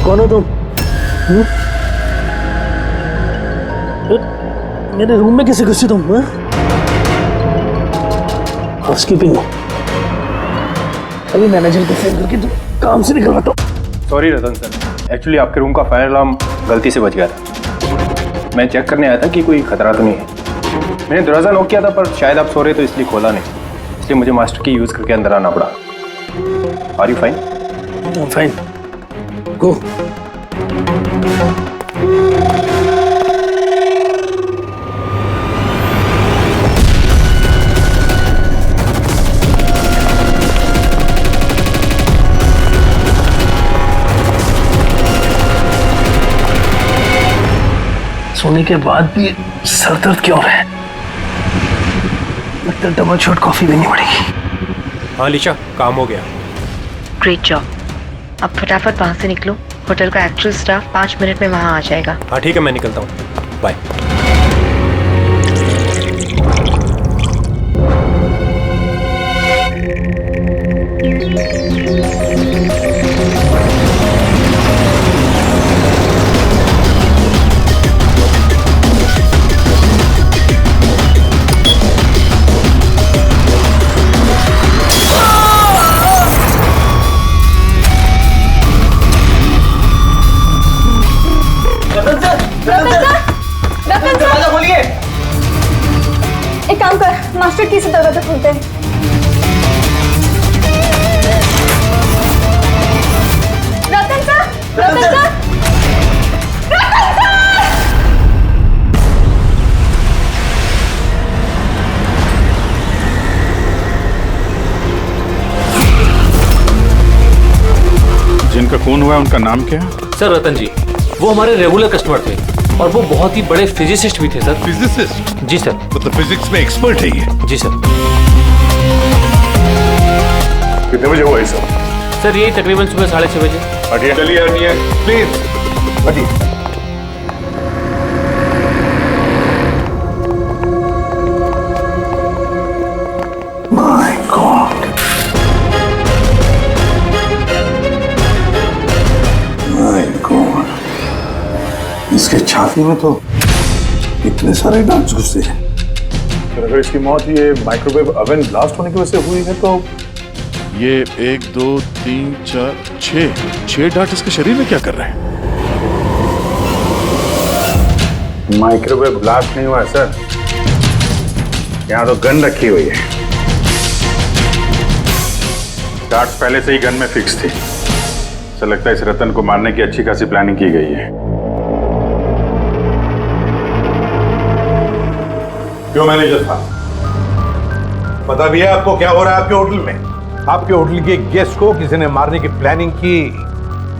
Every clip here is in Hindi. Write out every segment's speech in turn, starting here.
कौन हो तुम? मेरे रूम में कैसे घुसी तुम? हाउसकीपिंग। अभी मैनेजर को फोन करके तुम काम से निकलवाता हूँ। सॉरी रतन सर, एक्चुअली आपके रूम का फायर अलार्म गलती से बज गया था। मैं चेक करने आया था कि कोई खतरा तो नहीं है। मैंने दरवाज़ा नॉक किया था पर शायद आप सो रहे तो इसलिए खोला नहीं, इसलिए मुझे मास्टर की यूज़ करके अंदर आना पड़ा। Are you fine? Fine. Go. सोने के बाद भी सर दर्द क्यों है? लगता है डबल शॉट कॉफी देनी पड़ेगी। हाँ लिशा, काम हो गया। Great job. अब फटाफट वहाँ से निकलो, होटल का एक्चुअल स्टाफ 5 मिनट में वहाँ आ जाएगा। हाँ ठीक है, मैं निकलता हूँ। बाय। एक काम कर, मास्टर की से दरवाजा खोलते हैं। रतन सर, रतन सर, रतन सर! जिनका खून हुआ है उनका नाम क्या है? सर रतन जी, वो हमारे रेगुलर कस्टमर थे और वो बहुत ही बड़े फिजिसिस्ट भी थे सर। फिजिसिस्ट? जी सर। मतलब फिजिक्स में एक्सपर्ट है ये? जी सर। कितने बजे हुआ ये सब? सर यही तकरीबन सुबह 6:30 बजे। हटिए, चलिए हटिए प्लीज, हटिए। माय गॉड, माय गॉड, इसके छाती में तो इतने सारे डांस घुसे हैं। अगर इसकी मौत ये माइक्रोवेव ओवन ब्लास्ट होने की वजह से हुई है तो ये 1 2 3 4 6 डार्ट इसके शरीर में क्या कर रहे हैं? माइक्रोवेव ब्लास्ट नहीं हुआ सर, यहाँ तो गन रखी हुई है। डार्ट्स पहले से ही गन में फिक्स थी। ऐसा लगता है इस रतन को मारने की अच्छी खासी प्लानिंग की गई है। क्यों मैनेजर साहब, पता भी है आपको क्या हो रहा है आपके होटल में? आपके होटल के गेस्ट को किसी ने मारने की प्लानिंग की,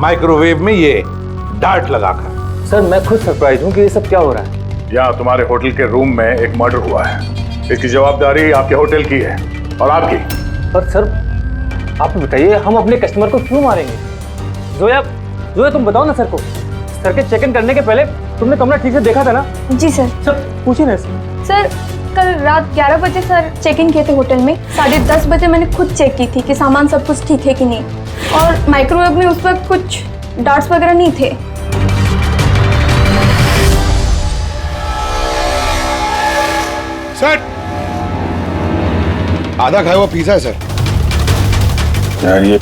माइक्रोवेव में ये डार्ट लगाकर। सर मैं खुद सरप्राइज हूँ कि ये सब क्या हो रहा है। यहाँ तुम्हारे होटल के रूम में एक मर्डर हुआ है। इसकी जवाबदारी आपके होटल की है और आपकी। पर सर आप बताइए, हम अपने कस्टमर को क्यों मारेंगे? जोया, जोया तुम बताओ ना सर को। सर के चेक इन करने के पहले तुमने कमरा ठीक से देखा था ना? जी सर। सर पूछिए ना सर, कल रात 11 बजे सर चेक इन किए थे होटल में। 10:30 बजे मैंने खुद चेक की थी कि सामान सब कुछ ठीक है कि नहीं, और माइक्रोवेव में उस वक्त कुछ डार्ट्स वगैरह नहीं थे। सर, आधा खाया हुआ पिज़्ज़ा है सर। यार ये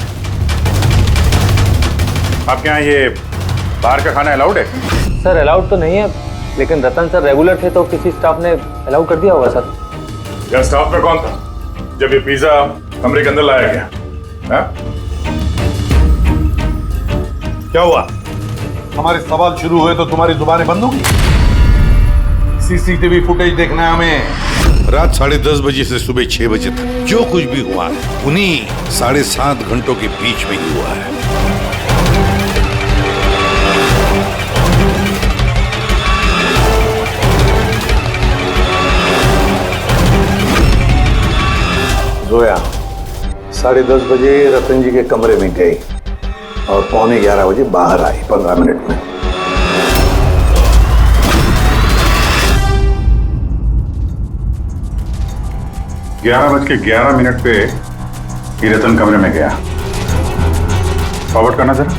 आपके यहाँ ये बाहर का खाना अलाउड है? सर अलाउड तो नहीं है, लेकिन रतन सर रेगुलर थे तो किसी स्टाफ ने अलाउ कर दिया होगा सर। यहाँ स्टाफ में कौन था जब ये पिज्जा कमरे के अंदर लाया गया? हाँ? क्या हुआ? हमारे सवाल शुरू हुए तो तुम्हारी जुबानें बंद होगी? सीसीटीवी फुटेज देखना है हमें। रात 10:30 बजे से सुबह 6 बजे तक जो कुछ भी हुआ है उन्हीं 7.5 घंटों के बीच में ही हुआ है। जोया 10:30 बजे रतन जी के कमरे में गई और 11:15 बजे बाहर आई, 15 मिनट में। ग्यारह बज के 11 मिनट पे ये रतन कमरे में गया। फॉरवर्ड करना जरा।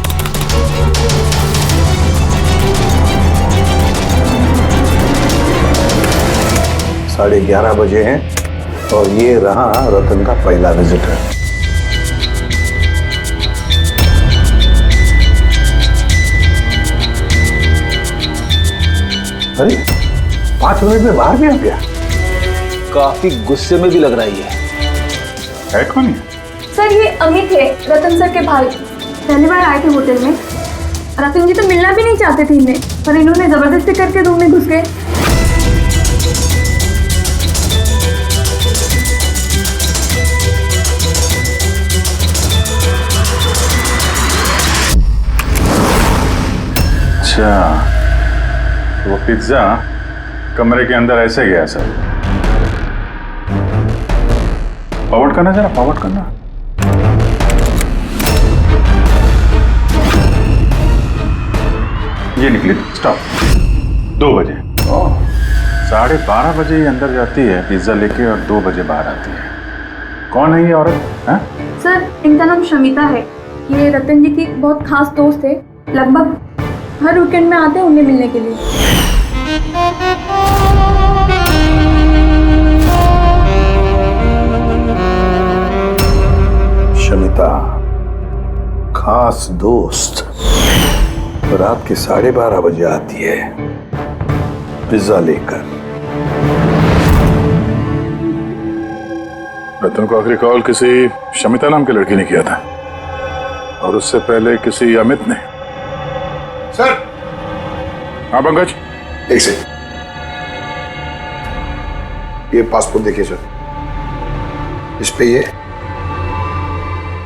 11:30 बजे हैं और ये रहा रतन का पहला विजिटर। अरे 5 मिनट में बाहर भी आ गया। काफी गुस्से में भी लग रही है कौन ये? सर ये अमित है, रतन सर के भाई। पहली बार आए थे होटल में। रतन जी तो मिलना भी नहीं चाहते थे इन्हें, पर इन्होंने जबरदस्ती करके रूम में घुस गए। अच्छा, वो पिज्जा कमरे के अंदर ऐसे गया सर। फॉरवर्ड करना जरा, फॉरवर्ड करना। ये निकली स्टॉप 2 बजे। 12:30 बजे ये अंदर जाती है पिज्जा लेके और 2 बजे बाहर आती है। कौन है ये औरत? हैं? सर इनका नाम शमिता है। ये रतन जी की बहुत खास दोस्त है। लगभग हर वीकेंड में आते हैं उन्हें मिलने के लिए। शमिता खास दोस्त रात के 12:30 बजे आती है पिज्जा लेकर। रतन को आखिरी कॉल किसी शमिता नाम की लड़की ने किया था और उससे पहले किसी अमित ने। सर। हाँ पंकज, एक सेकंड, ये पासपोर्ट देखिए सर। इस पे ये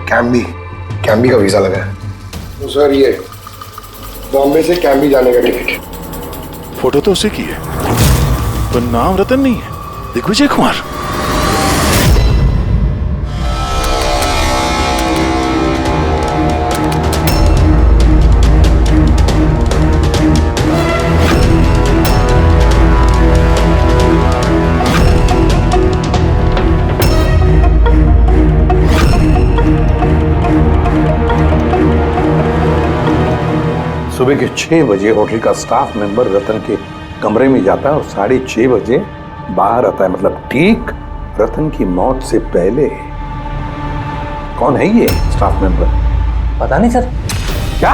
कैम्बी का वीजा लगा है। तो सर ये बॉम्बे से कैम्बी जाने का टिकट। फोटो तो उसी की है पर नाम रतन नहीं है, दिग्विजय कुमार। सुबह के 6 बजे होटल का स्टाफ मेंबर रतन के कमरे में जाता है और 6:30 बजे बाहर आता है, मतलब ठीक रतन की मौत से पहले। कौन है ये स्टाफ मेंबर? पता नहीं सर। क्या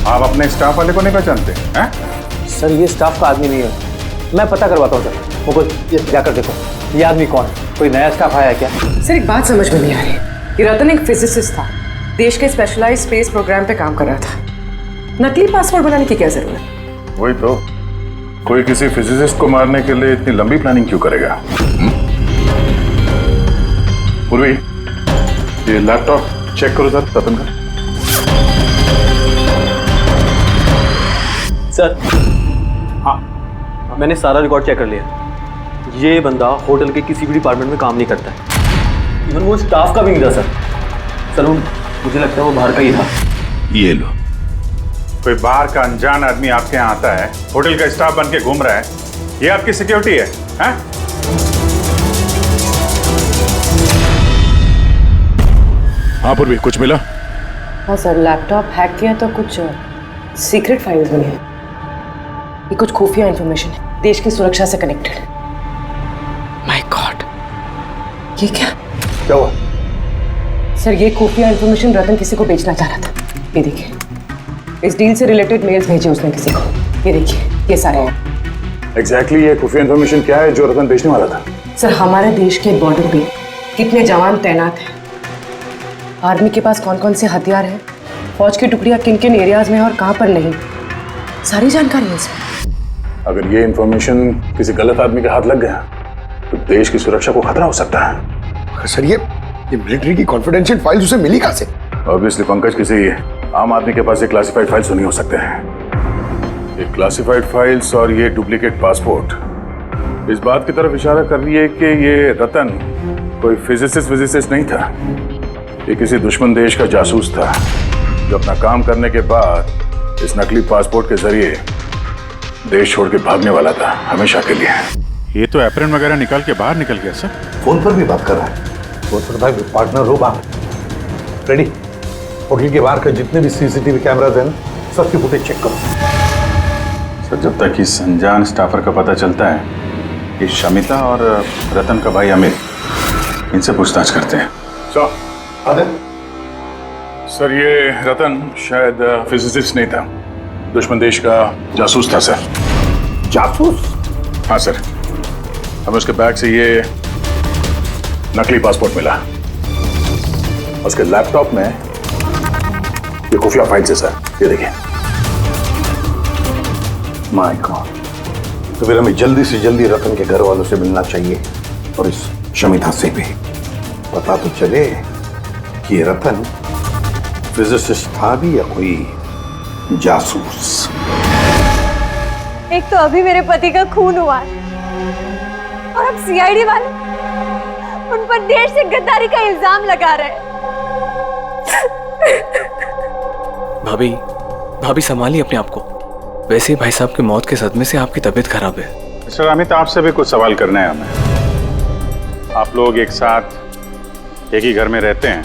आप अपने स्टाफ वाले को नहीं पहचानते हैं? सर ये स्टाफ का आदमी नहीं है। मैं पता करवाता हूँ सर। मुकुल ये जाकर देखो ये आदमी कौन है। कोई नया स्टाफ आया है क्या? सर एक बात समझ में नहीं आ रही। ये रतन एक फिजिसिस्ट था, देश के स्पेशलाइज स्पेस प्रोग्राम पे काम कर रहा था। नकली पासपोर्ट बनाने की क्या जरूरत? वही तो, कोई किसी फिजिसिस्ट को मारने के लिए इतनी लंबी प्लानिंग क्यों करेगा? पूर्वी ये लैपटॉप चेक करो सर रतन का। सर हाँ, मैंने सारा रिकॉर्ड चेक कर लिया। ये बंदा होटल के किसी भी डिपार्टमेंट में काम नहीं करता है। इवन वो स्टाफ का भी नहीं था सर। वो मुझे लगता है वो बाहर का ही था। ये लो। कोई बाहर का अनजान आदमी आपके यहाँ आता है, होटल का स्टाफ बन के घूम रहा है, ये आपकी सिक्योरिटी है? हैं? हाँ पूर्वी कुछ मिला? हाँ सर, लैपटॉप हैक किया तो कुछ सीक्रेट फाइल्स मिली है। ये कुछ खुफिया इंफॉर्मेशन है, देश की सुरक्षा से कनेक्टेड। माय गॉड, ये क्या हुआ? सर ये खुफिया इंफॉर्मेशन रतन किसी को बेचना चाह रहा था। ये देखिए, इस डील से रिलेटेड मेल्स भेजे उसने किसी को। ये देखिए, ये सारे हैं। एग्जैक्टली ये खुफिया इंफॉर्मेशन क्या है जो रतन बेचने वाला था? सर हमारे देश के बॉर्डर पे कितने जवान तैनात हैं, आर्मी के पास कौन कौन से हथियार हैं, फौज की टुकड़ियां किन किन एरियाज में और कहां पर नहीं, सारी जानकारी है इसमें। अगर ये इंफॉर्मेशन किसी गलत आदमी के हाथ लग गया तो देश की सुरक्षा को खतरा हो सकता है। सर ये मिलिट्री की कॉन्फिडेंशियल फाइल्स उसे मिली कहां से? ऑब्वियसली पंकज, किसी आम आदमी के पास ये क्लासिफाइड फाइल्स नहीं हो सकते हैं। ये क्लासिफाइड फाइल्स और ये डुप्लीकेट पासपोर्ट इस बात की तरफ इशारा कर रही है कि ये रतन कोई फिजिसिस्ट नहीं था। ये किसी दुश्मन देश का जासूस था जो अपना काम करने के बाद इस नकली पासपोर्ट के जरिए देश छोड़ के भागने वाला था हमेशा के लिए। ये तो एप्रन वगैरह निकाल के बाहर निकल गया सर। फोन पर भी बात कर रहा है। फोन पर भाई पार्टनर हो बात। रेडी? होटल के बाहर के जितने भी सीसीटीवी कैमराज हैं ना, सबकी फुटेज चेक करो। तो जब तक इस अनजान स्टाफर का पता चलता है कि शमिता और रतन का भाई अमित, इनसे पूछताछ करते हैं। सर ये रतन शायद फिजिसिस्ट नहीं था, दुश्मन देश का जासूस था सर। जासूस? हाँ सर, हमें उसके बैग से ये नकली पासपोर्ट मिला। उसके लैपटॉप में ये खुफिया फाइल है सर, ये देखिए। माय गॉड, तो फिर हमें जल्दी से जल्दी रतन के घर वालों से मिलना चाहिए और इस शमिता से भी पता तो चले कि ये रतन फिजिसिस्ट था भी या कोई जासूस। एक तो अभी मेरे पति का खून हुआ है और अब सीआईडी वाले उन पर देश से गद्दारी का इल्जाम लगा रहे हैं। भाभी संभालिए अपने आप को। वैसे ही भाई साहब की मौत के सदमे से आपकी तबीयत खराब है। मिस्टर अमित, आपसे भी कुछ सवाल करना है हमें। आप लोग एक साथ एक ही घर में रहते हैं,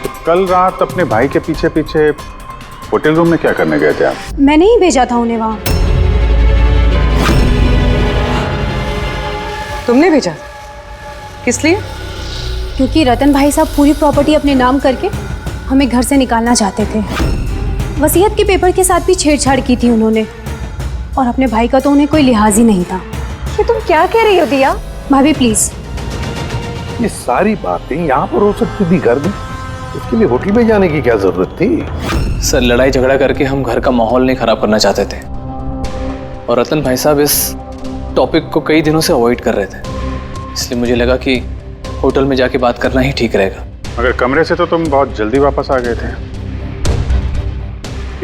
तो कल रात अपने भाई के पीछे पीछे होटल रूम में क्या करने गए थे आप? मैंने ही भेजा था उन्हें वहां। तुमने भेजा? किस लिए? क्योंकि रतन भाई साहब पूरी प्रॉपर्टी अपने नाम करके हमें घर से निकालना चाहते थे। वसीयत के पेपर के साथ भी छेड़छाड़ की थी उन्होंने, और अपने भाई का तो उन्हें कोई लिहाज ही नहीं था। ये तुम क्या कह रही हो दिया? भाभी प्लीज। ये सारी बातें यहाँ पर हो सकती थी घर में, इसके लिए होटल में जाने की क्या जरूरत थी? सर लड़ाई झगड़ा करके हम घर का माहौल नहीं खराब करना चाहते थे, और रतन भाई साहब इस टॉपिक को कई दिनों से अवॉइड कर रहे थे, इसलिए मुझे लगा कि होटल में जाके बात करना ही ठीक रहेगा। मगर कमरे से तो तुम बहुत जल्दी वापस आ गए थे,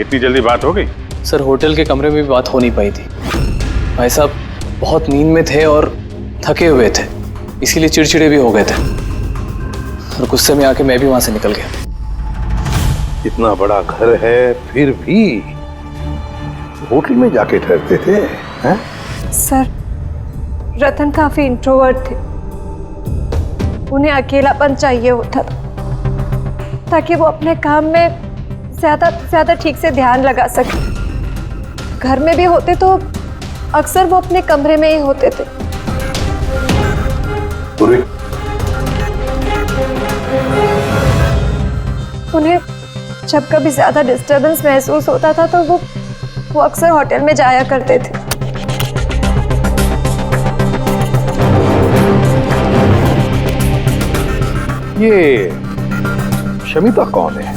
इतनी जल्दी बात हो गई? सर होटल के कमरे में भी बात हो नहीं पाई थी। भाई साहब बहुत नींद में थे और थके हुए थे, इसीलिए चिड़चिड़े भी हो गए थे, और गुस्से में आके मैं भी वहां से निकल गया। इतना बड़ा घर है फिर भी होटल में जाके ठहरते थे हैं? सर रतन काफी इंट्रोवर्ट थे, उन्हें अकेलापन चाहिए होता था ताकि वो अपने काम में ज्यादा ठीक से ध्यान लगा सके। घर में भी होते तो अक्सर वो अपने कमरे में ही होते थे। उन्हें जब कभी ज्यादा डिस्टरबेंस महसूस होता था तो वो अक्सर होटल में जाया करते थे। ये शमिता कौन है?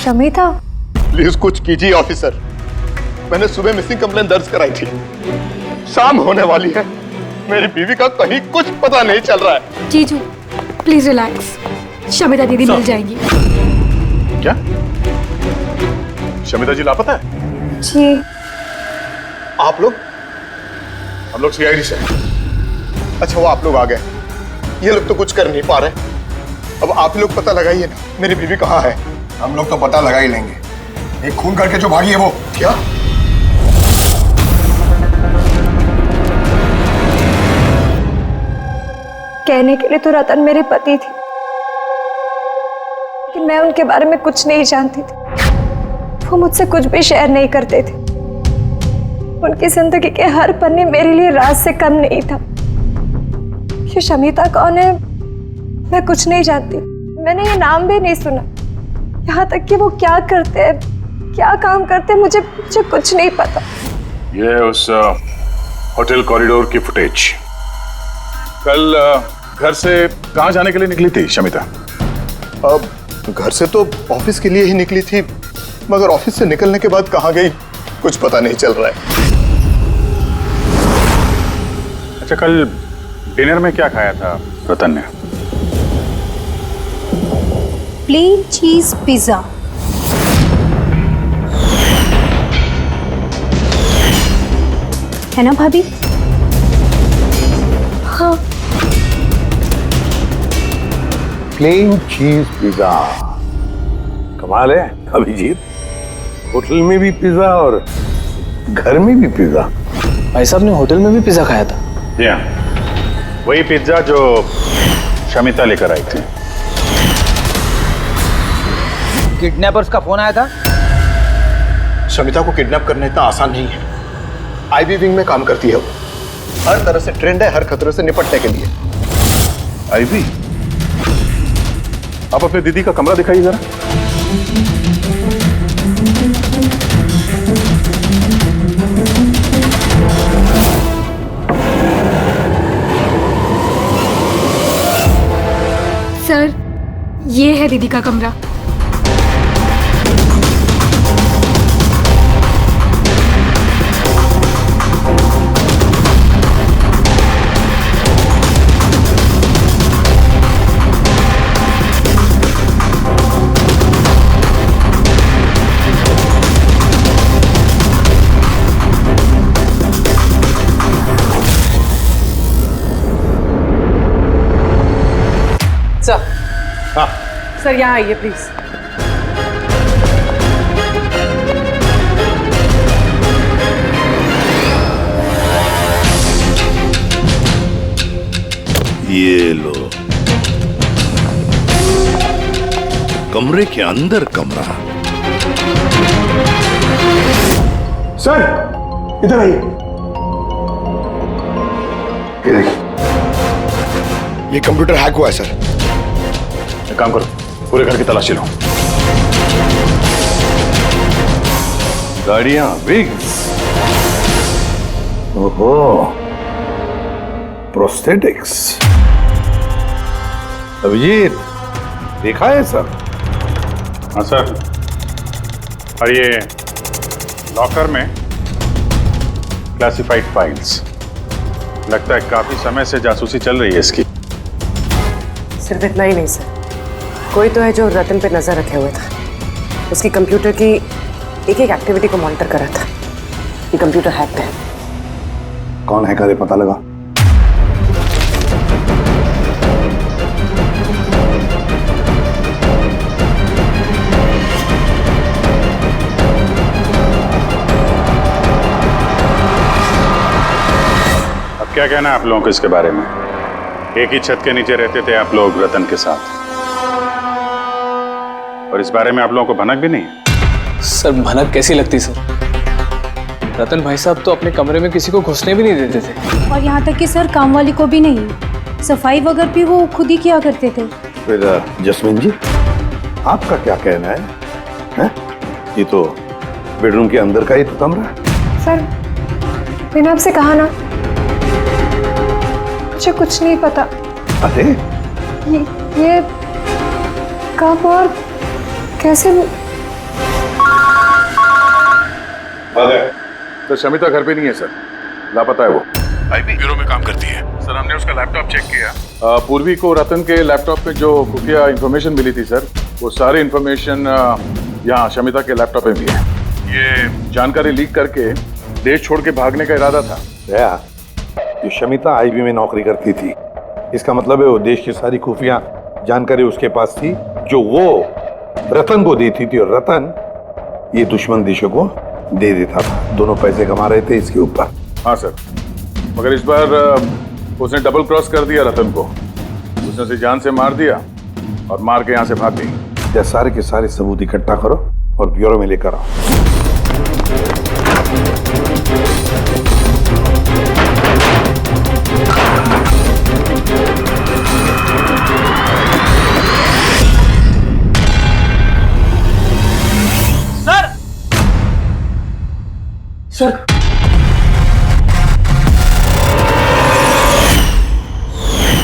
शमिता? प्लीज कुछ कीजिए ऑफिसर, मैंने सुबह मिसिंग कंप्लेंट दर्ज कराई थी, शाम होने वाली है, मेरी बीवी का कहीं कुछ पता नहीं चल रहा है। जीजू प्लीज रिलैक्स, शमिता दीदी मिल जाएगी। क्या शमिता जी लापता है? जी। आप लोग? हम लोग सीआईडी से। अच्छा वो आप लोग आ गए, ये लोग तो कुछ कर नहीं पा रहे, अब आप लोग पता लगाइए ना मेरी बीवी कहाँ है। हम लोग तो पता लगा ही लेंगे, एक खून करके जो भागी है वो। क्या? कहने के लिए तो रतन मेरे पति थे, लेकिन मैं उनके बारे में कुछ नहीं जानती थी। वो मुझसे कुछ भी शेयर नहीं करते थे। उनकी जिंदगी के हर पन्ने मेरे लिए राज से कम नहीं था। ये शमिता कौन है मैं कुछ नहीं जानती, मैंने ये नाम भी नहीं सुना। यहाँ तक कि वो क्या करते हैं, क्या काम करते हैं, मुझे कुछ नहीं पता। ये उस होटल कॉरिडोर की फुटेज। कल घर से कहाँ जाने के लिए निकली थी शमिता? अब घर से तो ऑफिस के लिए ही निकली थी, मगर ऑफिस से निकलने के बाद कहाँ गई कुछ पता नहीं चल रहा है। अच्छा कल डिनर में क्या खाया था रतन ने? प्लेन चीज पिज्जा। है ना भाभी? हाँ। प्लेन चीज पिज्जा, कमाल है अभिजीत, होटल में भी पिज्जा और घर में भी पिज्जा। भाई साहब ने होटल में भी पिज्जा खाया था? जी हाँ, वही पिज्जा जो शमिता लेकर आई थी। किडनैपर्स का फोन आया था? शमिता को किडनैप करना इतना आसान नहीं है। आईबी विंग में काम करती है वो। हर तरह से ट्रेंड है हर खतरे से निपटने के लिए। आईवी, आप अपने दीदी का कमरा दिखाइए जरा। सर, ये है दीदी का कमरा। सर, सर यहाँ आइए प्लीज। ये लो, कमरे के अंदर कमरा। सर, इधर आइए। ये कंप्यूटर हैक हुआ है सर। एक काम करो, पूरे घर की तलाशी लो। गाड़ियां, विग्स, ओहो, प्रोस्थेटिक्स। अभिजीत, देखा है सर? हाँ सर। और ये लॉकर में क्लासिफाइड फाइल्स। लगता है काफी समय से जासूसी चल रही है इसकी। सिर्फ इतना ही नहीं सर, कोई तो है जो रतन पे नजर रखे हुए था। उसकी कंप्यूटर की एक एक एक्टिविटी को मॉनिटर कर रहा था। ये कंप्यूटर हैक्ड है। कौन हैकर है पता लगा? अब क्या कहना है आप लोगों को इसके बारे में? एक ही छत के नीचे रहते थे आप लोग रतन के साथ, और इस बारे में आप लोगों को भनक भी नहीं है? सर भनक कैसी लगती सर? रतन भाई साहब तो अपने कमरे में किसी को घुसने भी नहीं देते थे। और यहाँ तक कि सर काम वाली को भी नहीं, सफाई वगैरह भी वो खुद ही किया करते थे। फिर जस्मीन जी, आपका क्या कहना है? ये तो बेडरूम के अंदर का ही तो कमरा है। सर, मैंने आपसे कहा ना, मुझे कुछ नहीं पता। अरे ये कब और कैसे? तो शमिता घर पे नहीं है सर, लापता है वो। आईबी ब्यूरो में काम करती है सर। हमने उसका लैपटॉप चेक किया। पूर्वी को रतन के लैपटॉप पे जो खुफिया इंफॉर्मेशन मिली थी सर, वो सारी इंफॉर्मेशन यहाँ शमिता के लैपटॉप में भी है। ये जानकारी लीक करके देश छोड़ के भागने का इरादा था। ये शमिता आईबी में नौकरी करती थी, इसका मतलब है वो देश की सारी खुफिया जानकारी उसके पास थी, जो वो रतन को देती थी, और रतन ये दुश्मन देशों को दे देता था। दोनों पैसे कमा रहे थे इसके ऊपर। हाँ सर, मगर इस बार उसने डबल क्रॉस कर दिया रतन को। उसने उसे जान से मार दिया और मार के यहाँ से भाग गई। या सारे के सारे सबूत इकट्ठा करो और ब्यूरो में लेकर आओ। सर,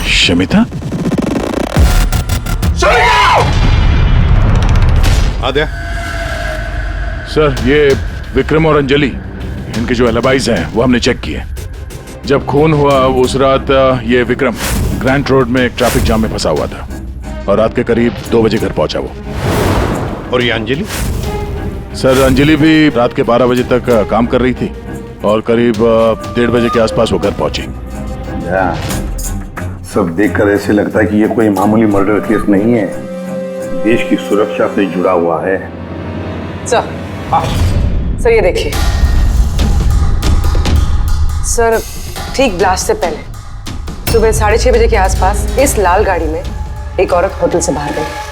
शमिता? आद्या, सर, ये विक्रम और अंजलि, इनके जो एलिबाइज हैं वो हमने चेक किए। जब खून हुआ उस रात ये विक्रम ग्रैंड रोड में एक ट्रैफिक जाम में फंसा हुआ था, और रात के करीब 2 बजे घर पहुंचा वो। और ये अंजलि? सर, अंजलि भी रात के 12 बजे तक काम कर रही थी, और करीब 1:30 बजे के आसपास वो घर पहुंची। सब देखकर ऐसे लगता है कि ये कोई मामूली मर्डर केस नहीं है, देश की सुरक्षा से जुड़ा हुआ है। सर ये देखिए सर, ठीक ब्लास्ट से पहले सुबह 6:30 बजे के आसपास इस लाल गाड़ी में एक औरत होटल से बाहर गई।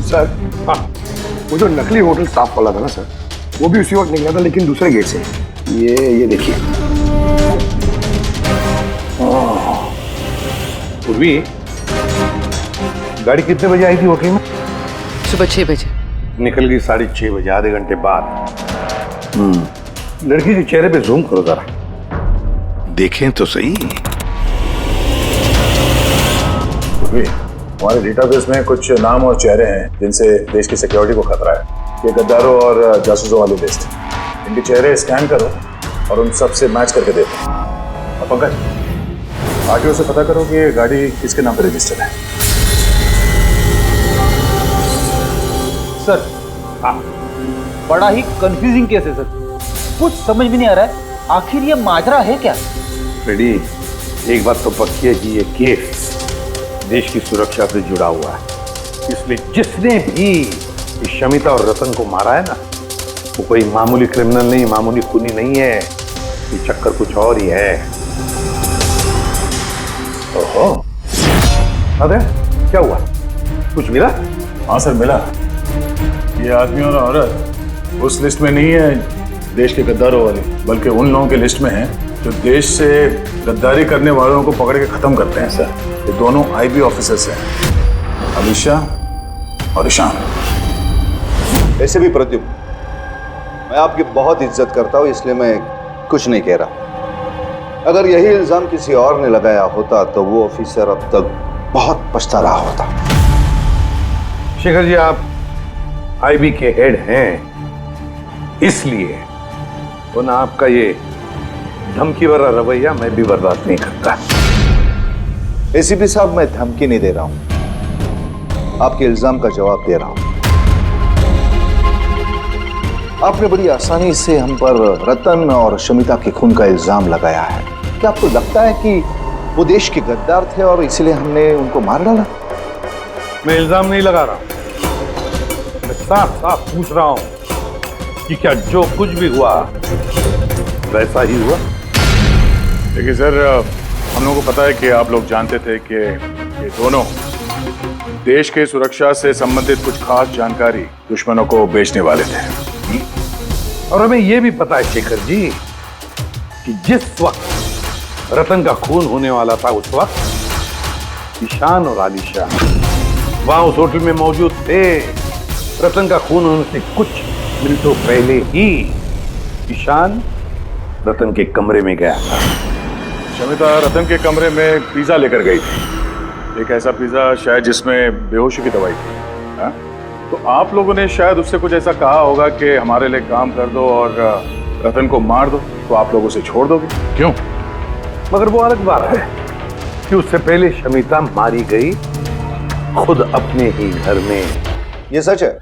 सर हाँ, वो जो नकली होटल स्टाफ वाला था ना सर, वो भी उसी वक्त निकला था, लेकिन दूसरे गेट से। ये देखिए। पूर्वी, गाड़ी कितने बजे आई थी होटल में? सुबह 6 बजे। निकल गई 6:30 बजे, आधे घंटे बाद। लड़की के चेहरे पे जूम करो जरा, देखें तो सही। हमारे डेटाबेस में कुछ नाम और चेहरे हैं जिनसे देश की सिक्योरिटी को खतरा है। ये गद्दारों और जासूसों वाली लिस्ट है। इनके चेहरे स्कैन करो और उन सब से मैच करके देखो। और पंकज, आगे उसे पता करो कि ये गाड़ी किसके नाम पर रजिस्टर्ड है। सर बड़ा ही कंफ्यूजिंग केस है सर, कुछ समझ में नहीं आ रहा है आखिर ये माजरा है क्या। रेडी, एक बात तो पक्की है कि ये केस देश की सुरक्षा से जुड़ा हुआ है, इसलिए जिसने भी इस शमिता और रतन को मारा है ना, वो कोई मामूली क्रिमिनल नहीं, मामूली खूनी नहीं है। ये चक्कर कुछ और ही है। ओहो, अरे क्या हुआ, कुछ मिला? हाँ सर, मिला। ये आदमी और औरत उस लिस्ट में नहीं है देश के गद्दारों वाली, बल्कि उन लोगों के लिस्ट में है जो देश से गद्दारी करने वालों को पकड़ के खत्म करते हैं सर। ये दोनों आईबी ऑफिसर्स हैं, अलीशा और ईशान। ऐसे भी प्रद्युम्न, मैं आपकी बहुत इज्जत करता हूं, इसलिए मैं कुछ नहीं कह रहा। अगर यही इल्जाम किसी और ने लगाया होता तो वो ऑफिसर अब तक बहुत पछता रहा होता। शेखर जी, आप आईबी के हेड हैं, इसलिए वो ना आपका ये धमकी भरा रवैया मैं भी बर्दाश्त नहीं करता। एसीपी साहब, मैं धमकी नहीं दे रहा हूं, आपके इल्जाम का जवाब दे रहा हूं। आपने बड़ी आसानी से हम पर रतन और शमिता के खून का इल्जाम लगाया है। क्या आपको लगता है कि वो देश के गद्दार थे और इसलिए हमने उनको मार डाला? मैं इल्जाम नहीं लगा रहा, मैं साफ साफ पूछ रहा हूं कि क्या जो कुछ भी हुआ वैसा ही हुआ? देखिए सर, हम लोगों को पता है कि आप लोग जानते थे कि ये दोनों देश के सुरक्षा से संबंधित कुछ खास जानकारी दुश्मनों को बेचने वाले थे। और हमें यह भी पता है शेखर जी कि जिस वक्त रतन का खून होने वाला था, उस वक्त ईशान और आलिशा वहां उस होटल में मौजूद थे। रतन का खून होने से कुछ मिनटों पहले ही ईशान रतन के कमरे में गया था। शमिता रतन के कमरे में पिज्जा लेकर गई थी, एक ऐसा पिज्जा शायद जिसमें बेहोशी की दवाई थी। हा? तो आप लोगों ने शायद उससे कुछ ऐसा कहा होगा कि हमारे लिए काम कर दो और रतन को मार दो, तो आप लोग उसे छोड़ दोगे। क्यों? मगर वो अलग बात है कि उससे पहले शमिता मारी गई खुद अपने ही घर में। ये सच है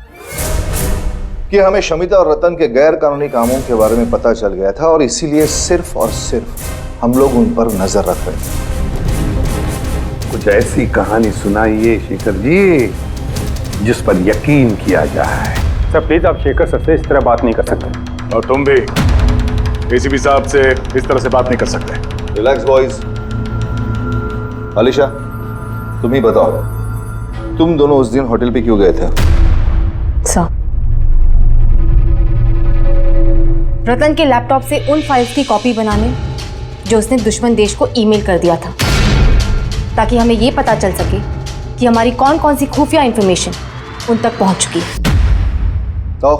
कि हमें शमिता और रतन के गैर कानूनी कामों के बारे में पता चल गया था और इसीलिए सिर्फ और सिर्फ हम लोग उन पर नजर रख रहे थे। कुछ ऐसी कहानी सुनाइए शेखर जी जिस पर यकीन किया जाए। सर प्लीज, आप शेखर सर से इस तरह बात नहीं कर सकते। और तुम भी एसीपी साहब से इस तरह से बात नहीं कर सकते। Relax boys. अलीशा, तुम ही बताओ, तुम दोनों उस दिन होटल पे क्यों गए थे? सर, रतन के लैपटॉप से उन फाइल्स की कॉपी बनाने जो उसने दुश्मन देश को ईमेल कर दिया था, ताकि हमें ये पता चल सके कि हमारी कौन कौन सी खुफिया इंफॉर्मेशन उन तक पहुंच चुकी है। तो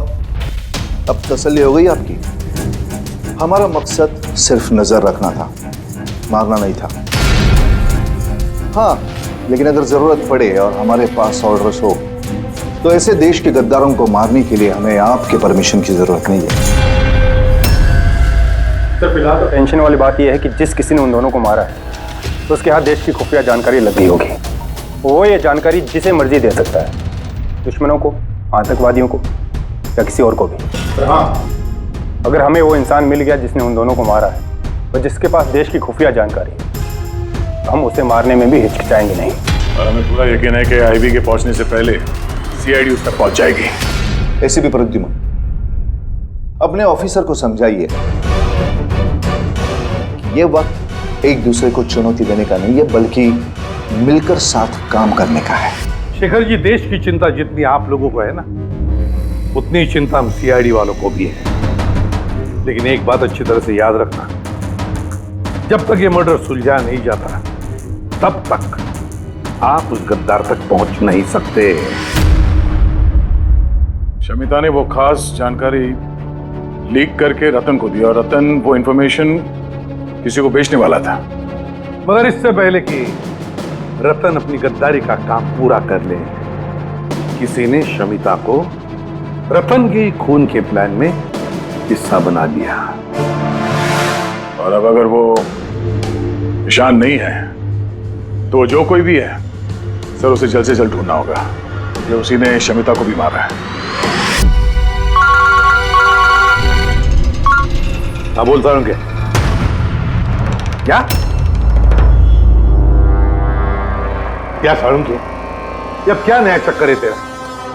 अब तसल्ली हो गई आपकी? हमारा मकसद सिर्फ नजर रखना था, मारना नहीं था। हाँ, लेकिन अगर जरूरत पड़े और हमारे पास ऑर्डर्स हो तो ऐसे देश के गद्दारों को मारने के लिए हमें आपके परमिशन की जरूरत नहीं है। सर फिलहाल तो टेंशन वाली बात यह है कि जिस किसी ने उन दोनों को मारा है तो उसके हाथ देश की खुफिया जानकारी लग गई होगी। वो ये जानकारी जिसे मर्जी दे सकता है, दुश्मनों को, आतंकवादियों को या किसी और को भी। हाँ, अगर हमें वो इंसान मिल गया जिसने उन दोनों को मारा है और जिसके पास देश की खुफिया जानकारी है, तो हम उसे मारने में भी हिचकिचाएंगे नहीं। और हमें पूरा यकीन है कि आईबी के पहुंचने से पहले सीआईडी उस तक पहुंच जाएगी। ऐसे भी प्रद्युम्न, अपने ऑफिसर को समझाइए कि ये वक्त एक दूसरे को चुनौती देने का नहीं है, बल्कि मिलकर साथ काम करने का है। शेखर जी, देश की चिंता जितनी आप लोगों को है ना, उतनी ही चिंता हम सीआईडी वालों को भी है। लेकिन एक बात अच्छी तरह से याद रखना, जब तक ये मर्डर सुलझा नहीं जाता तब तक आप उस गद्दार तक पहुंच नहीं सकते। शमिता ने वो खास जानकारी लीक करके रतन को दी और रतन वो इंफॉर्मेशन किसी को बेचने वाला था। मगर इससे पहले कि रतन अपनी गद्दारी का काम पूरा कर ले, किसी ने शमिता को रतन के खून के प्लान में हिस्सा बना लिया। और अब अगर वो ईशान नहीं है तो जो कोई भी है सर, उसे जल्द से जल्द ढूंढना होगा कि उसी ने शमिता को भी मारा है। हाँ, बोलता हूं क्या क्या सारुण के, अब क्या नया चक्कर है तेरा?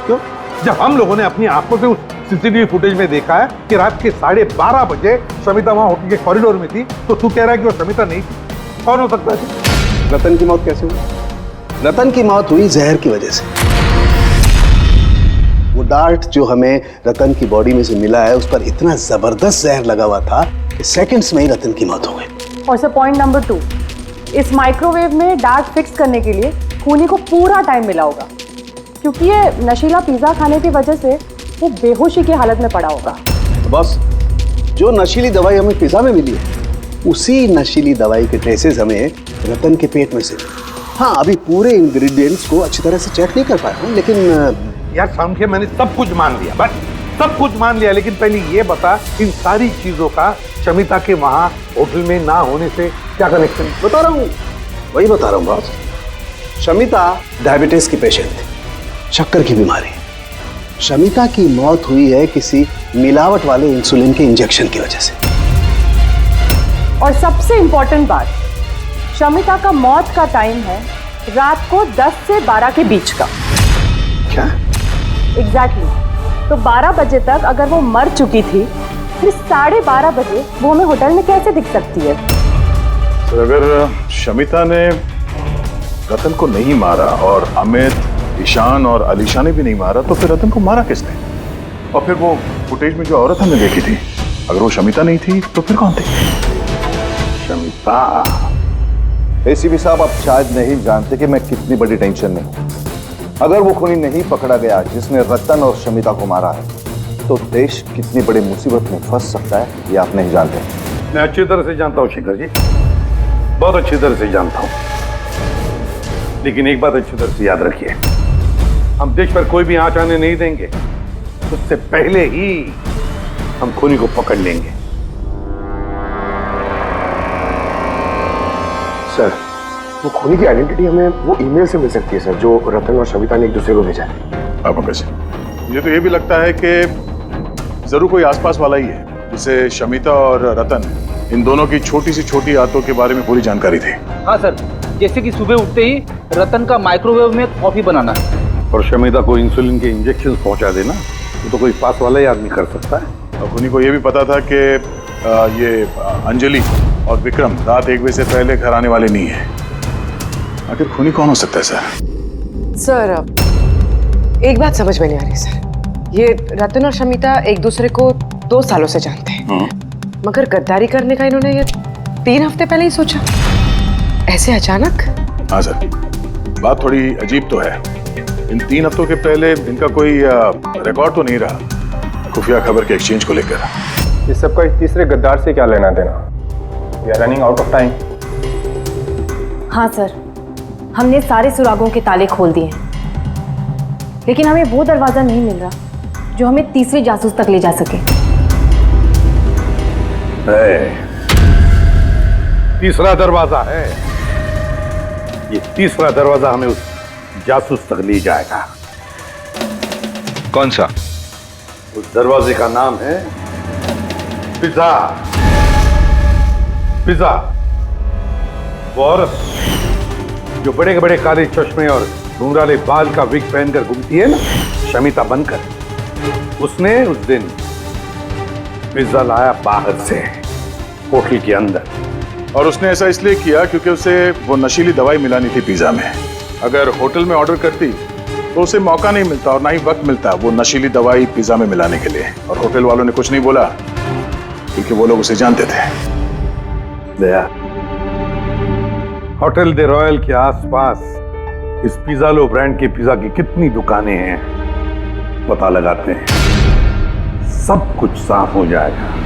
क्यों? जब हम लोगों ने अपनी आंखों से उस सीसीटीवी फुटेज में देखा है कि रात के 12:30 बजे शमिता वहां होटल के कॉरिडोर में थी, तो तू कह रहा है कि वो शमिता नहीं थी? कौन हो सकता है? रतन की मौत कैसे हुई? रतन की मौत हुई जहर की वजह से। वो डार्ट जो हमें रतन की बॉडी में से मिला है, उस पर इतना जबरदस्त जहर लगा हुआ था कि सेकंड्स में ही रतन की मौत हो गई। और सर पॉइंट नंबर 2, इस माइक्रोवेव में डार्ट फिक्स करने के लिए खूनी को पूरा टाइम मिला होगा, क्योंकि ये नशीला पिज्जा खाने की वजह से वो बेहोशी की हालत में पड़ा होगा। बस जो नशीली दवाई हमें पिज्जा में मिली है, उसी नशीली दवाई के ट्रेसेस हमें रतन के पेट में से। हाँ, अभी पूरे इंग्रेडिएंट्स को अच्छी तरह से चेक नहीं कर पाया हूँ, लेकिन यार सामने मैंने सब कुछ मान लिया, बस सब कुछ मान लिया, लेकिन पहले ये बता, इन सारी चीजों का शमिता के वहां होटल में ना होने से क्या कनेक्शन? बता रहा हूँ, वही बता रहा हूँ बॉस। शमिता डायबिटीज की पेशेंट थी, शक्कर की बीमारी। शमिता की मौत हुई है किसी मिलावट वाले इंसुलिन के इंजेक्शन की वजह से। और सबसे इंपॉर्टेंट बात, शमिता का मौत का टाइम है रात को 10 से 12 के बीच का। क्या? एग्जैक्टली। तो 12 बजे तक अगर वो मर चुकी थी, फिर 12:30 बजे वो हमें होटल में कैसे दिख सकती है? सर, अगर शमिता ने रतन को नहीं मारा और अमित, ईशान और अलीशा ने भी नहीं मारा, तो फिर रतन को मारा किसने? और फिर वो फुटेज में जो औरत हमने देखी थी, अगर वो शमिता नहीं थी तो फिर कौन थी? शमिता। एसीपी साहब, आप शायद नहीं जानते कि मैं कितनी बड़ी टेंशन में हूं। अगर वो खूनी नहीं पकड़ा गया जिसने रतन और शमिता को मारा है, तो देश कितनी बड़ी मुसीबत में फंस सकता है, ये आप नहीं जानते। मैं अच्छी तरह से जानता हूँ शेखर जी, बहुत अच्छी तरह से जानता हूँ, लेकिन एक बात अच्छी तरह से याद रखिए, हम देश पर कोई भी आंच आने नहीं देंगे। उससे पहले ही हम खूनी को पकड़ लेंगे। सर, वो खूनी की आइडेंटिटी हमें वो ईमेल से मिल सकती है सर, जो रतन और शमिता ने एक दूसरे को भेजा है। आपको कैसे? मुझे तो ये भी लगता है कि जरूर कोई आसपास वाला ही है, जिसे शमिता और रतन, इन दोनों की छोटी से छोटी आदतों के बारे में पूरी जानकारी थी। हाँ सर, जैसे कि सुबह उठते ही रतन का माइक्रोवेव में कॉफी बनाना और शमिता को इंसुलिन के इंजेक्शन पहुंचा देना, तो कोई पास वाला ही आदमी कर सकता है। और खूनी को ये भी पता था कि ये अंजलि और विक्रम रात 1 बजे से पहले घर आने वाले नहीं है। आखिर खूनी कौन हो सकता है सर? सर, एक बात समझ में नहीं आ रही सर। ये रतन और शमिता एक दूसरे को 2 सालों से जानते हैं, मगर गद्दारी करने का इन्होंने ये 3 हफ्ते पहले ही सोचा, ऐसे अचानक? हाँ सर, बात थोड़ी अजीब तो है। इन 3 हफ्तों के पहले इनका कोई रिकॉर्ड तो नहीं रहा खुफिया खबर के एक्सचेंज को लेकर। इस सबका इस तीसरे गद्दार से क्या लेना देना? We are running out of time. हाँ सर, हमने सारे सुरागों के ताले खोल दिए हैं, लेकिन हमें वो दरवाजा नहीं मिल रहा जो हमें तीसरे जासूस तक ले जा सके। तीसरा दरवाजा है, ये तीसरा दरवाजा हमें उस जासूस तक ले जाएगा। कौन सा? उस दरवाजे का नाम है पिज्जा। पिज्जा, वो औरत जो बड़े बड़े काले चश्मे और घुंघराले बाल का विग पहनकर घूमती है ना, शमिता बनकर, उसने उस दिन पिज्जा लाया बाहर से होटल के अंदर। और उसने ऐसा इसलिए किया क्योंकि उसे वो नशीली दवाई मिलानी थी पिज्जा में। अगर होटल में ऑर्डर करती तो उसे मौका नहीं मिलता और ना ही वक्त मिलता वो नशीली दवाई पिज्जा में मिलाने के लिए। और होटल वालों ने कुछ नहीं बोला क्योंकि वो लोग उसे जानते थे। दया, होटल दे रॉयल के आसपास इस पिज़्ज़ालो ब्रांड के पिज्जा की कितनी दुकानें हैं पता लगाते हैं, सब कुछ साफ हो जाएगा।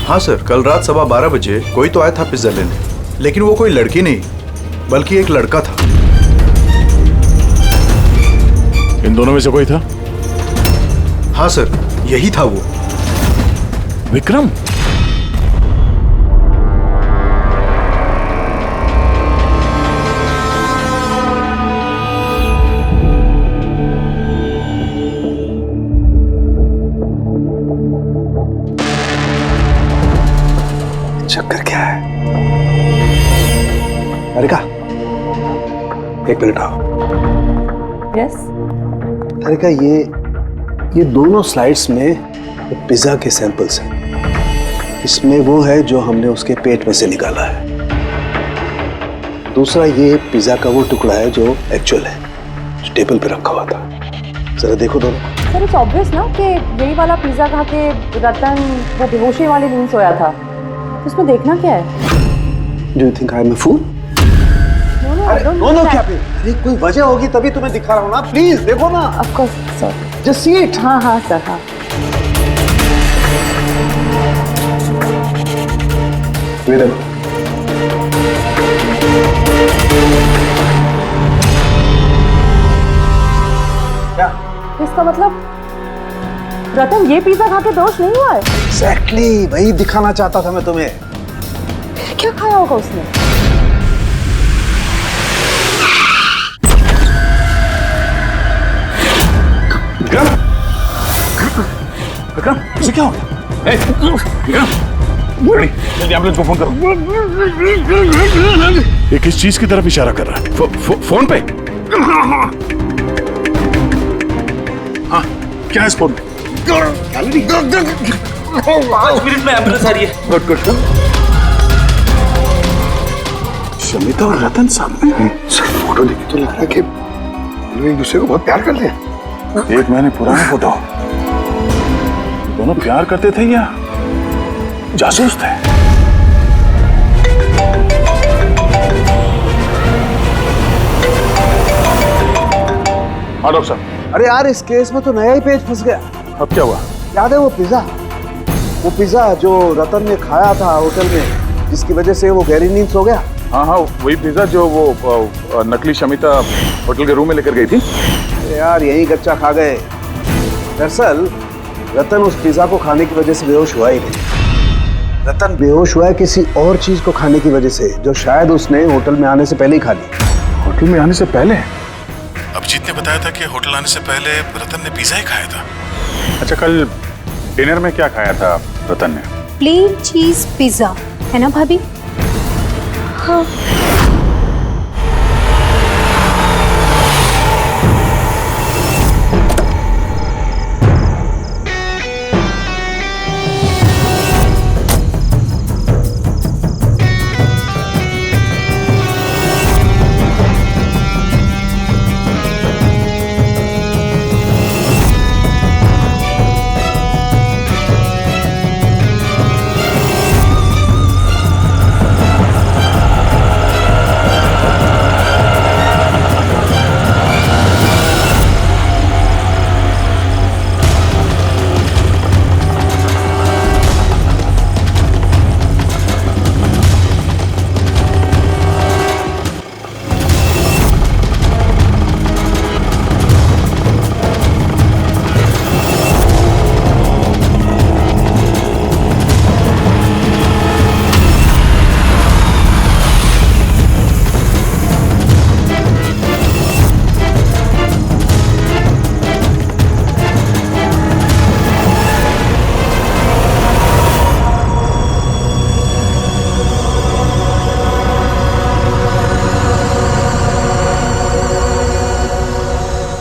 हाँ सर, कल रात 12:15 बजे कोई तो आया था पिज्जा लेने, लेकिन वो कोई लड़की नहीं बल्कि एक लड़का था। इन दोनों में से कोई था? हाँ सर, यही था वो। विक्रम? चक्कर क्या है? अरिका, एक मिनट आओ। यस। अरिका, ये दोनों स्लाइड्स में पिज्जा के सैंपल्स हैं। इसमें वो है जो हमने उसके पेट में से निकाला है। दूसरा ये पिज्जा का वो टुकड़ा है जो एक्चुअल है, जो टेबल पे रखा हुआ था। जरा देखो दोनों। सर, इट्स ऑब्वियस ना कि यही वाला पिज्जा खा के रतन वो बेहोशी वाली नींद सोया था। उसमें देखना क्या है? Do you think I'm a fool? No क्या पे? अरे कोई वजह होगी तभी तुम्हें दिखा रहा हूँ ना। प्लीज देखो ना। Of course sir. Just see it. हाँ हाँ सर, हाँ। ये देखो। क्या? इसका मतलब रतन ये पिज्जा खा के दोष नहीं हुआ है? Exactly, वही दिखाना चाहता था मैं तुम्हें। क्या खाया होगा उसने? विक्रम, उसे क्या हो गया? विक्रम, जल्दी एम्बुलेंस को फोन करो। ये किस चीज की तरफ इशारा कर रहा है? फोन पे? हाँ, क्या है इस फोन पे? 5 मिनट में एम्बुलेंस आ रही है। Good good good. शमिता और रतन सामने हैं। सिर्फ फोटो देखी तो लग रहा है कि लोग एक दूसरे को बहुत प्यार करते हैं। 1 महीने पुराना फोटो। दोनों प्यार करते थे या जासूस थे? हाँ डॉक्टर साहब। अरे यार, इस केस में तो नया ही पेज फंस गया। अब क्या हुआ? याद है वो पिज्जा जो रतन ने खाया था होटल में, जिसकी वजह से वो गहरी नींद सो गया। हाँ हाँ, वही पिज्जा जो वो नकली शमिता होटल के रूम में लेकर गई थी। यार यही गच्चा खा गए। दरअसल रतन उस पिज्जा को खाने की वजह से बेहोश हुआ ही नहीं। रतन बेहोश हुआ है किसी और चीज को खाने की वजह से, जो शायद उसने होटल में आने से पहले ही खा ली। होटल में आने से पहले? अभिजीत ने बताया था कि होटल आने से पहले रतन ने पिज्जा ही खाया था। अच्छा, कल डिनर में क्या खाया था रतन ने? प्लेन चीज पिज्जा, है ना भाभी? हाँ।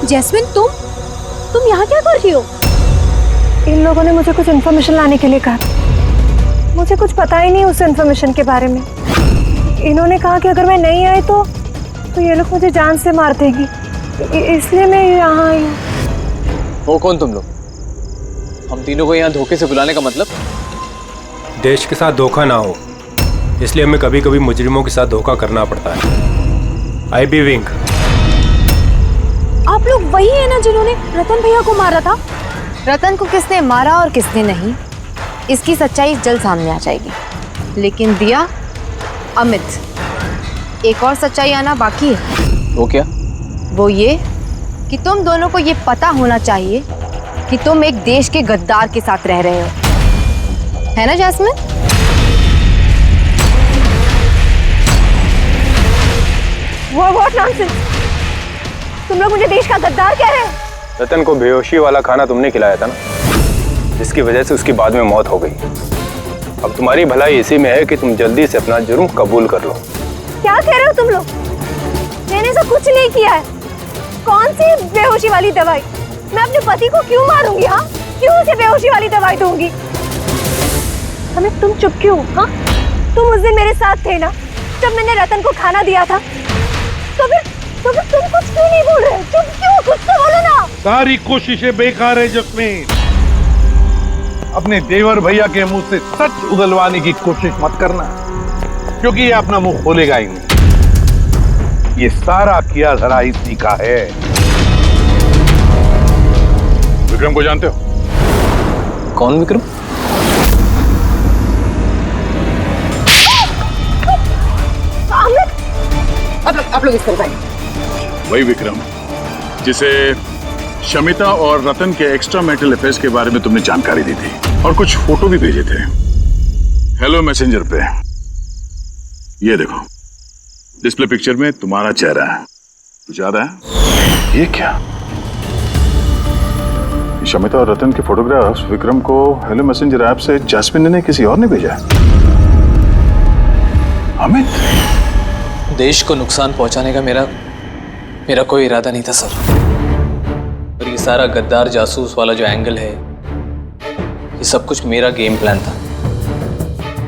जैस्मिन, तुम यहाँ क्या कर रही हो? इन लोगों ने मुझे कुछ इन्फॉर्मेशन लाने के लिए कहा। मुझे कुछ पता ही नहीं उस इन्फॉर्मेशन के बारे में। इन्होंने कहा कि अगर मैं नहीं आई तो ये लोग मुझे जान से मार देगी, इसलिए मैं यहाँ आई हूँ। वो कौन तुम लोग? हम तीनों को यहाँ धोखे से बुलाने का मतलब? देश के साथ धोखा ना हो, इसलिए हमें कभी कभी मुजरिमों के साथ धोखा करना पड़ता है। आई बी विंक। आप लोग वही है ना जिन्होंने रतन भैया को मारा था? रतन को किसने मारा और किसने नहीं, इसकी सच्चाई जल्द सामने आ जाएगी। लेकिन दिया, अमित, एक और सच्चाई आना बाकी है। वो क्या? वो ये कि तुम दोनों को ये पता होना चाहिए कि तुम एक देश के गद्दार के साथ रह रहे हो, है ना जैस्मिन? What nonsense! तुम लोग मुझे देश का गद्दार कह रहे हो? रतन को बेहोशी वाला खाना तुमने खिलाया था ना, जिसकी वजह से उसकी बाद में मौत हो गई। अब तुम्हारी भलाई इसी में है कि तुम जल्दी से अपना जुर्म कबूल कर लो। क्या कह रहे हो तुम लोग? मैंने ऐसा कुछ नहीं किया है। कौन सी बेहोशी वाली दवाई? मैं अपने पति को क्यों मारूंगी? हाँ, क्यों उसे बेहोशी वाली दवाई दूंगी? हमें तुम चुप क्यों? हाँ, तुम उस दिन मेरे साथ थे ना, जब मैंने रतन को खाना दिया था। तो फिर तुम कुछ क्यों नहीं बोल रहे? चुप क्यों? कुछ तो बोलो ना। सारी कोशिशें बेकार है जस्मीन। अपने देवर भैया के मुंह से सच उगलवाने की कोशिश मत करना, क्योंकि ये अपना मुंह खोलेगा ही नहीं। ये सारा किया धरा इसी का है। विक्रम को जानते हो? कौन विक्रम? आप लोग इस तरफ आइए। वही विक्रम जिसे शमिता और रतन के एक्स्ट्रा मैरिटल अफेयर्स के बारे में तुमने जानकारी दी थी और कुछ फोटो भी भेजे थे हेलो मैसेंजर पे। ये देखो, डिस्प्ले पिक्चर में तुम्हारा चेहरा है। कुछ याद है? ये क्या? शमिता और रतन के फोटोग्राफ्स विक्रम को हेलो मैसेंजर ऐप से जैस्मिन ने किसी और ने भेजा है। अमित, देश को नुकसान पहुंचाने का मेरा कोई इरादा नहीं था सर। और ये सारा गद्दार जासूस वाला जो एंगल है, ये सब कुछ मेरा गेम प्लान था,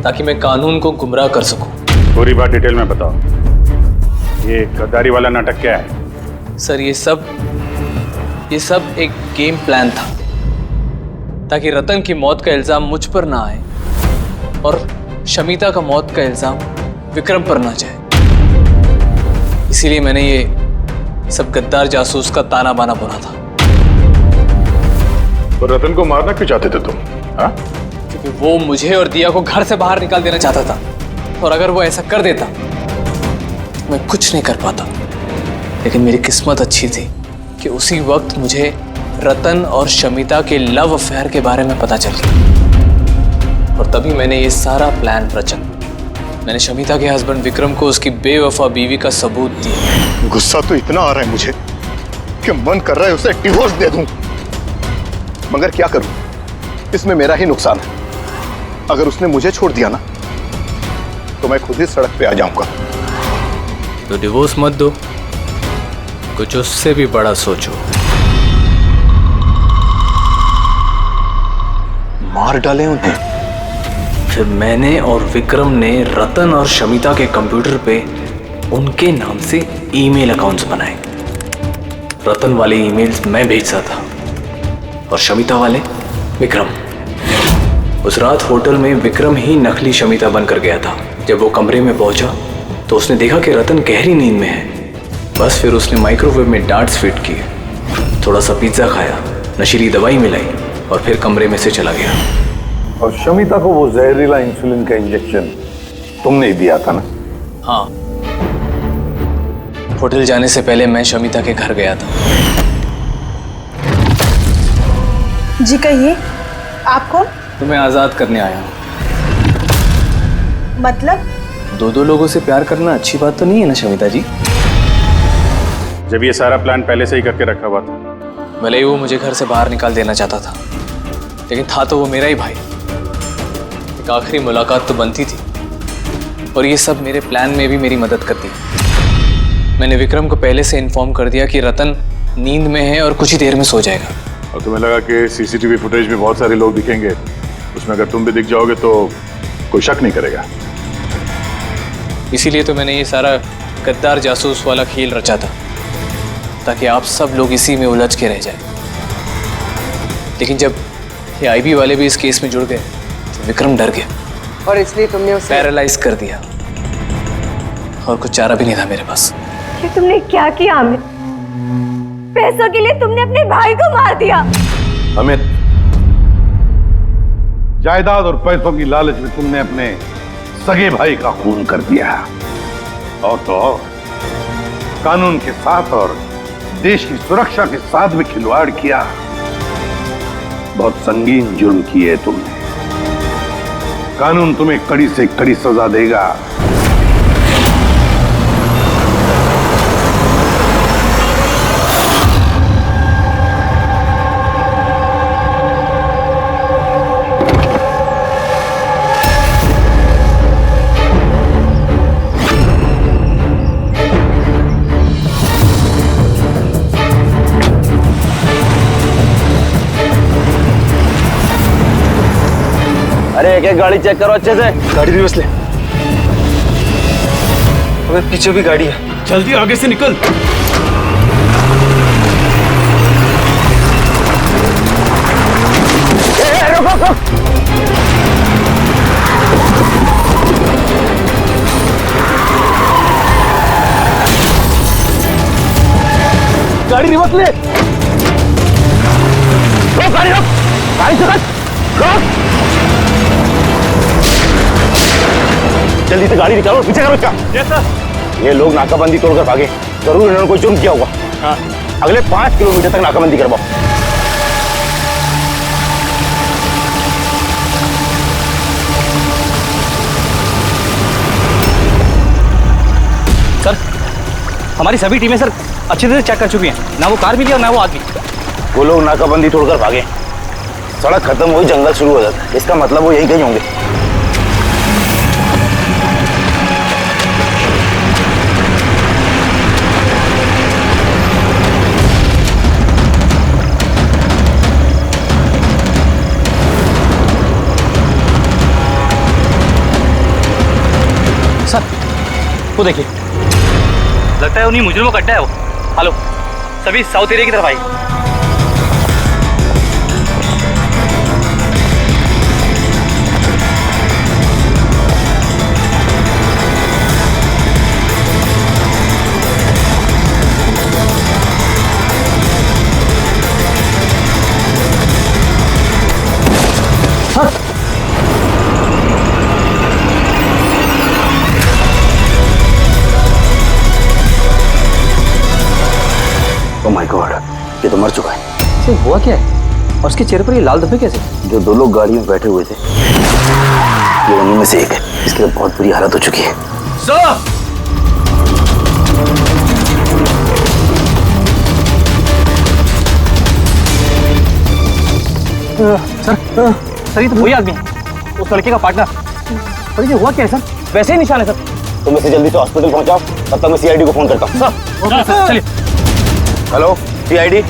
ताकि मैं कानून को गुमराह कर सकूं। पूरी बात डिटेल में बताओ। ये गद्दारी वाला नाटक क्या है? सर ये सब एक गेम प्लान था, ताकि रतन की मौत का इल्जाम मुझ पर ना आए और शमिता का मौत का इल्जाम विक्रम पर ना जाए। इसीलिए मैंने ये सब गद्दार जासूस का ताना बाना बुना था। तो रतन को मारना क्यों चाहते थे तुम? हाँ? क्योंकि वो मुझे और दिया को घर से बाहर निकाल देना चाहता था, और अगर वो ऐसा कर देता तो मैं कुछ नहीं कर पाता। लेकिन मेरी किस्मत अच्छी थी कि उसी वक्त मुझे रतन और शमिता के लव अफेयर के बारे में पता चल गया, और तभी मैंने ये सारा प्लान रचा। मैंने शमिता के हस्बैंड विक्रम को उसकी बेवफा बीवी का सबूत दिया। गुस्सा तो इतना आ रहा है मुझे कि मन कर रहा है उसे डिवोर्स दे दूं, मगर क्या करूं? इसमें मेरा ही नुकसान है। अगर उसने मुझे छोड़ दिया ना, तो मैं खुद ही सड़क पे आ जाऊंगा। तो डिवोर्स मत दो, कुछ उससे भी बड़ा सोचो। मार डाले उन्हें। फिर मैंने और विक्रम ने रतन और शमिता के कंप्यूटर पे उनके नाम से ईमेल अकाउंट्स बनाए। रतन वाले ईमेल्स मैं भेजता था और शमिता वाले विक्रम। उस रात होटल में विक्रम ही नकली शमिता बनकर गया था। जब वो कमरे में पहुंचा तो उसने देखा कि रतन गहरी नींद में है। बस फिर उसने माइक्रोवेव में डार्ट्स फिट किए, थोड़ा सा पिज्जा खाया, नशीली दवाई मिलाई और फिर कमरे में से चला गया। और शमिता को वो जहरीला इंसुलिन का इंजेक्शन तुमने ही दिया था ना? हाँ, होटल जाने से पहले मैं शमिता के घर गया था। जी कहिए, आप कौन? तुम्हें आजाद करने आया हूँ। मतलब? दो लोगों से प्यार करना अच्छी बात तो नहीं है ना शमिता जी? जब ये सारा प्लान पहले से ही करके रखा हुआ था। भले ही वो मुझे घर से बाहर निकाल देना चाहता था, लेकिन था तो वो मेरा ही भाई। एक आखिरी मुलाकात तो बनती थी, और ये सब मेरे प्लान में भी मेरी मदद करती। मैंने विक्रम को पहले से इन्फॉर्म कर दिया कि रतन नींद में है और कुछ ही देर में सो जाएगा। और तुम्हें लगा कि सीसीटीवी फुटेज में बहुत सारे लोग दिखेंगे, उसमें अगर तुम भी दिख जाओगे तो कोई शक नहीं करेगा। इसीलिए तो मैंने ये सारा गद्दार जासूस वाला खेल रचा था, ताकि आप सब लोग इसी में उलझ के रह जाए। लेकिन जब ये आईबी वाले भी इस केस में जुड़ गए तो विक्रम डर गया और इसलिए तुमने उसे पैरालाइज कर दिया, और कुछ चारा भी नहीं था मेरे पास। ये तुमने क्या किया अमित? पैसों के लिए तुमने अपने भाई को मार दिया। अमित, जायदाद और पैसों की लालच में तुमने अपने सगे भाई का खून कर दिया, और तो और कानून के साथ और देश की सुरक्षा के साथ भी खिलवाड़ किया। बहुत संगीन जुर्म किए तुमने। कानून तुम्हें कड़ी से कड़ी सजा देगा। अरे एक एक गाड़ी चेक करो अच्छे से। गाड़ी रिवर्स ले। अबे पीछे भी गाड़ी है, जल्दी आगे से निकल। गाड़ी रिवर्स ले। रोक गाड़ी, रोक गाड़ी से रोक। जल्दी से गाड़ी निकालो, पीछे करो इसका। yes, ये लोग नाकाबंदी तोड़कर भागे, जरूर इन्होंने कोई जुर्म किया होगा। हाँ। अगले 5 किलोमीटर तक नाकाबंदी करवाओ। सर, हमारी सभी टीमें सर अच्छी तरह से चेक कर चुकी हैं, ना वो कार मिली और ना वो आदमी। वो लोग नाकाबंदी तोड़कर भागे, सड़क खत्म हुई, जंगल शुरू हो जाता है, इसका मतलब वो यही कहीं होंगे। सर, वो देखिए, लगता है उन्हीं मुजरिमों का अड्डा है वो। हेलो, सभी साउथ एरिया की तरफ आई। ओह माय गॉड, ये तो मर चुका है। इसे हुआ क्या है? और उसके चेहरे पर ये लाल धब्बे कैसे? जो 2 लोग गाड़ी में बैठे हुए थे, ये उन्हीं में से एक है। इसकी तो बहुत बुरी हालत हो चुकी है। सर, सर ये तो वही आदमी है, उस लड़के का पार्टनर। पर ये हुआ क्या है सर? वैसे ही निशान है सर। तुम इसे जल्दी से हॉस्पिटल पहुंचाओ, तब तक मैं सीआईडी को फोन करता हूँ। सर, चलिए। Hello CID.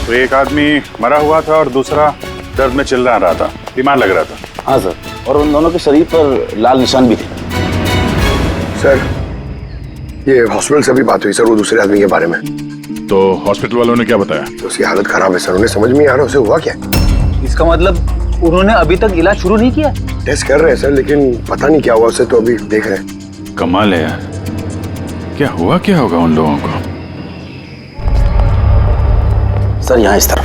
तो एक आदमी मरा हुआ था और दूसरा दर्द में चिल्ला रहा था, बीमार लग रहा था। हाँ सर, और उन दोनों के शरीर पर लाल निशान भी थे। सर, ये हॉस्पिटल से भी बात हुई सर वो दूसरे आदमी के बारे में। तो हॉस्पिटल वालों ने क्या बताया? तो उसकी हालत खराब है सर, उन्हें समझ में नहीं आ रहा उसे हुआ क्या। इसका मतलब उन्होंने अभी तक इलाज शुरू नहीं किया? टेस्ट कर रहे हैं सर, लेकिन पता नहीं क्या हुआ उसे, तो अभी देख रहे हैं। कमाल है यार, क्या हुआ क्या होगा उन लोगों को? सर यहाँ इस तरफ।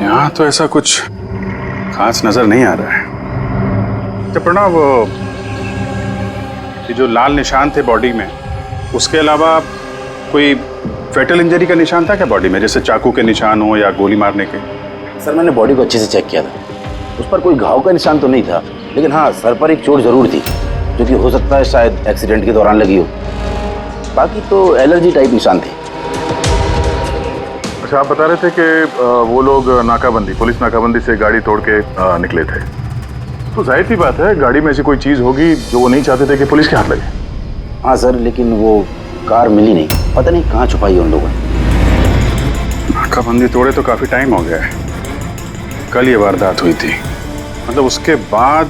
यहाँ तो ऐसा कुछ खास नजर नहीं आ रहा है। तो प्रणव, ये जो लाल निशान थे बॉडी में, उसके अलावा कोई फेटल इंजरी का निशान था क्या बॉडी में, जैसे चाकू के निशान हो या गोली मारने के? सर मैंने बॉडी को अच्छे से चेक किया था, उस पर कोई घाव का निशान तो नहीं था, लेकिन हाँ सर पर एक चोट जरूर थी, जो कि हो सकता है शायद एक्सीडेंट के दौरान लगी हो। बाकी तो एलर्जी टाइप निशान थे। अच्छा, आप बता रहे थे कि वो लोग नाकाबंदी, पुलिस नाकाबंदी से गाड़ी तोड़ के निकले थे, तो जाहिर सी बात है गाड़ी में ऐसी कोई चीज होगी जो वो नहीं चाहते थे कि पुलिस के हाथ लगे। हाँ सर, लेकिन वो कार मिली नहीं, पता नहीं कहाँ छुपाई है उन लोगों ने। नाकाबंदी तोड़े तो काफी टाइम हो गया है, कल ये वारदात हुई थी, मतलब उसके बाद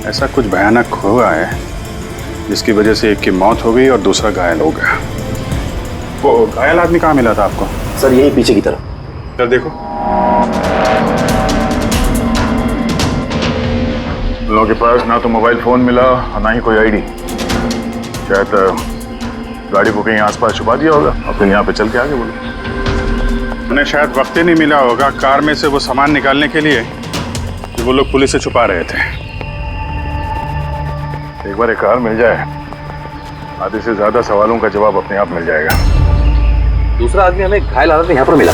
ऐसा कुछ भयानक हुआ है जिसकी वजह से एक की मौत हो गई और दूसरा घायल हो गया। वो घायल आदमी कहाँ मिला था आपको? सर यही पीछे की तरफ। सर देखो, लोगों के पास ना तो मोबाइल फोन मिला और ना ही कोई आईडी। शायद गाड़ी को कहीं आसपास छुपा दिया होगा और फिर यहाँ पे चल के आगे बोलो। उन्हें शायद वक्त ही नहीं मिला होगा कार में से वो सामान निकालने के लिए जो वो लोग पुलिस से छुपा रहे थे। एक बार एक कार मिल जाए, आधे से ज्यादा सवालों का जवाब अपने आप मिल जाएगा। दूसरा आदमी हमें घायल हालत में यहाँ पर मिला।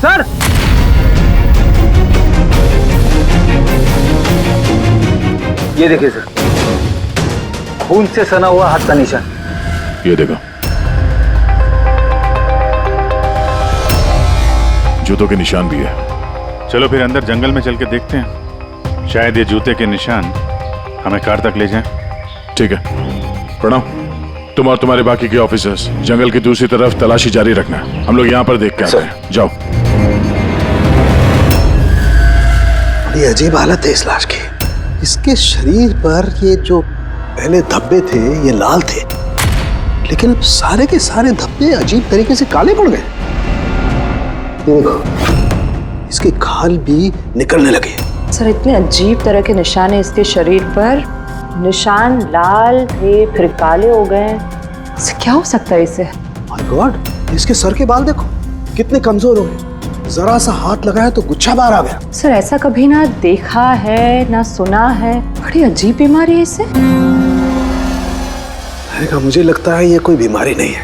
सर, ये देखिए सर, खून से सना हुआ हाथ का निशान। ये देखो, जूतों के निशान भी है। चलो फिर अंदर जंगल में चल के देखते हैं, शायद ये जूते के निशान हमें कार तक ले जाएं। ठीक है, प्रणव, तुम और तुम्हारे बाकी के ऑफिसर्स जंगल की दूसरी तरफ तलाशी जारी रखना, हम लोग यहाँ पर देख के आते हैं। जाओ। बड़ी अजीब हालत है इस लाश की। इसके शरीर पर ये जो पहले धब्बे थे ये लाल थे, लेकिन अब सारे के सारे धब्बे अजीब तरीके से काले पड़ गए। ये देखो, इसके खाल भी निकलने लगे। सर इतने अजीब तरह के निशान है इसके शरीर पर, निशान लाल थे फिर काले हो गए। इससे क्या हो सकता है इसे? माय गॉड, इसके सर के बाल देखो कितने कमजोर हो गए, जरा सा हाथ लगाया तो गुच्छा बाहर आ गया। सर ऐसा कभी ना देखा है ना सुना है, बड़ी अजीब बीमारी है इसे। मुझे लगता है ये कोई बीमारी नहीं है,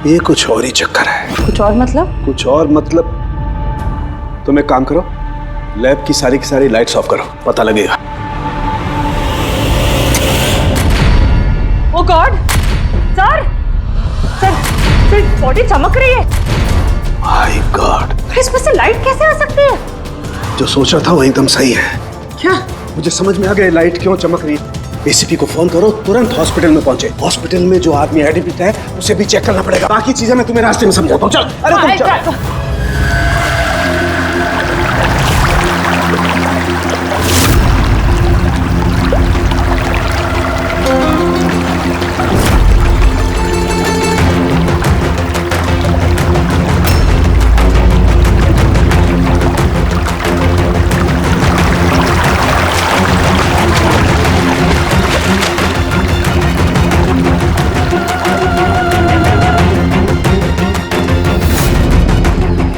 ये कुछ और ही चक्कर है। कुछ और मतलब? कुछ और मतलब तुम एक काम करो, लैब की सारी लाइट्स ऑफ करो, पता लगेगा। ओह गॉड, सर सर बॉडी चमक रही है। माय गॉड, इसमें से लाइट कैसे आ सकती है? जो सोचा था वो एकदम सही है। क्या? मुझे समझ में आ गया लाइट क्यों चमक रही है। एसीपी को फोन करो, तुरंत हॉस्पिटल में पहुंचे। हॉस्पिटल में जो आदमी एडमिट है उसे भी चेक करना पड़ेगा। बाकी चीजें मैं तुम्हें रास्ते में समझाता हूँ। चल, अरे तुम चल।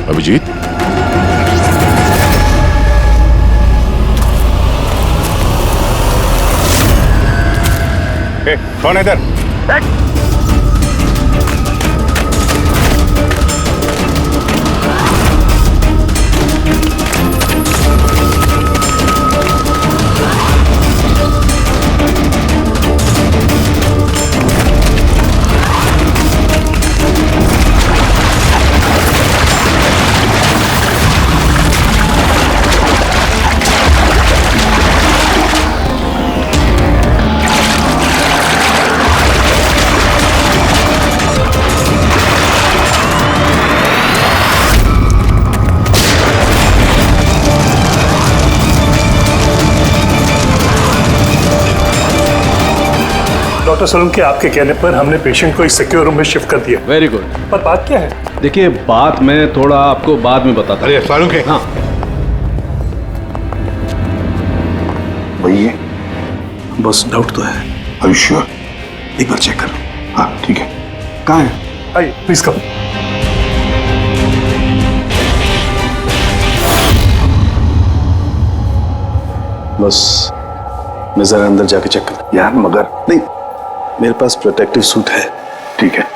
अभिजीत, कौन है इधर? डॉक्टर सलूम के आपके कहने पर हमने पेशेंट को इस सिक्योर रूम में शिफ्ट कर दिया। Very good. पर बात क्या है? देखिए, बात मैं थोड़ा आपको बाद में बताता हूँ। अरे सलूम के, हाँ वही है, बस डाउट तो है। Are you sure? एक बार चेक करो। हाँ ठीक है। कहाँ है? आइए प्लीज कम। बस मैं जरा अंदर जाके चेक कर। यार मगर नहीं, मेरे पास प्रोटेक्टिव सूट है। ठीक है।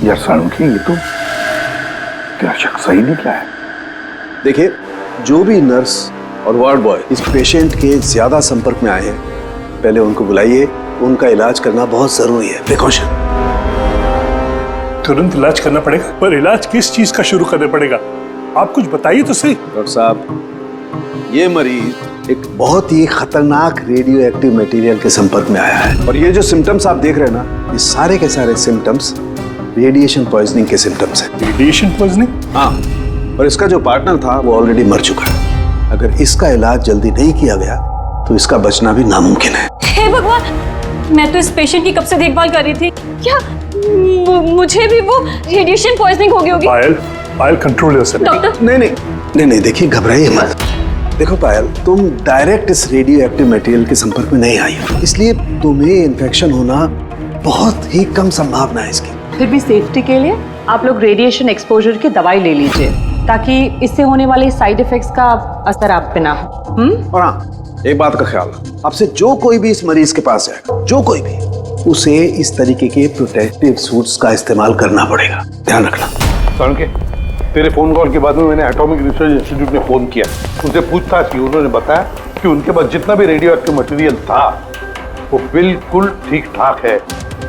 यार सालुंकी, ये तो क्या शक सही निकला है। देखिए, जो भी नर्स और वार्ड बॉय इस पेशेंट के ज्यादा संपर्क में आए हैं, पहले उनको बुलाइए। उनका इलाज करना बहुत जरूरी है, प्रिकॉशन। तुरंत इलाज करना पड़ेगा, पर इलाज किस चीज का शुरू करना पड़ेगा? आप कुछ बताइए तो सही। डॉक्टर साहब, ये मरीज एक बहुत ही खतरनाक रेडियो एक्टिव मटेरियल के संपर्क में आया है, और ये जो सिम्टम्स आप देख रहे हैं ना, ये सारे के सारे सिम्टम्स रेडिएशन पॉइजनिंग के सिम्टम्स हैं। Radiation poisoning? हाँ, और इसका जो पार्टनर था वो ऑलरेडी मर चुका है। अगर इसका इलाज जल्दी नहीं किया गया तो इसका बचना भी नामुमकिन है। हे भगवान, मैं तो इस पेशेंट की कब से देखभाल कर रही थी। क्या मुझे भी वो रेडिएशन पॉइजनिंग हो गई होगी? पायल कंट्रोल योरसेल्फ। डॉक्टर, नहीं, देखिए, घबराइए मत। देखो पायल, तुम डायरेक्ट इस रेडियो एक्टिव मटेरियल के संपर्क में नहीं आई हो, इसलिए तुम्हें इन्फेक्शन होना बहुत ही कम संभावना है इसकी। फिर भी सेफ्टी के लिए आप लोग रेडिएशन एक्सपोजर की दवाई ले लीजिए, ताकि इससे होने वाले साइड इफेक्ट्स का असर आप पे ना हो। और हाँ, एक बात का ख्याल, आपसे जो कोई भी इस मरीज के पास है, जो कोई भी, उसे इस तरीके के प्रोटेक्टिव सूट्स का इस्तेमाल करना पड़ेगा, ध्यान रखना। सालुंकी, तेरे फोन कॉल के बाद में मैंने एटॉमिक रिसर्च इंस्टीट्यूट में फोन किया, उनसे पूछताछ की। उन्होंने बताया कि उनके पास जितना भी रेडियो एक्टिव मटेरियल था वो बिल्कुल ठीक ठाक है,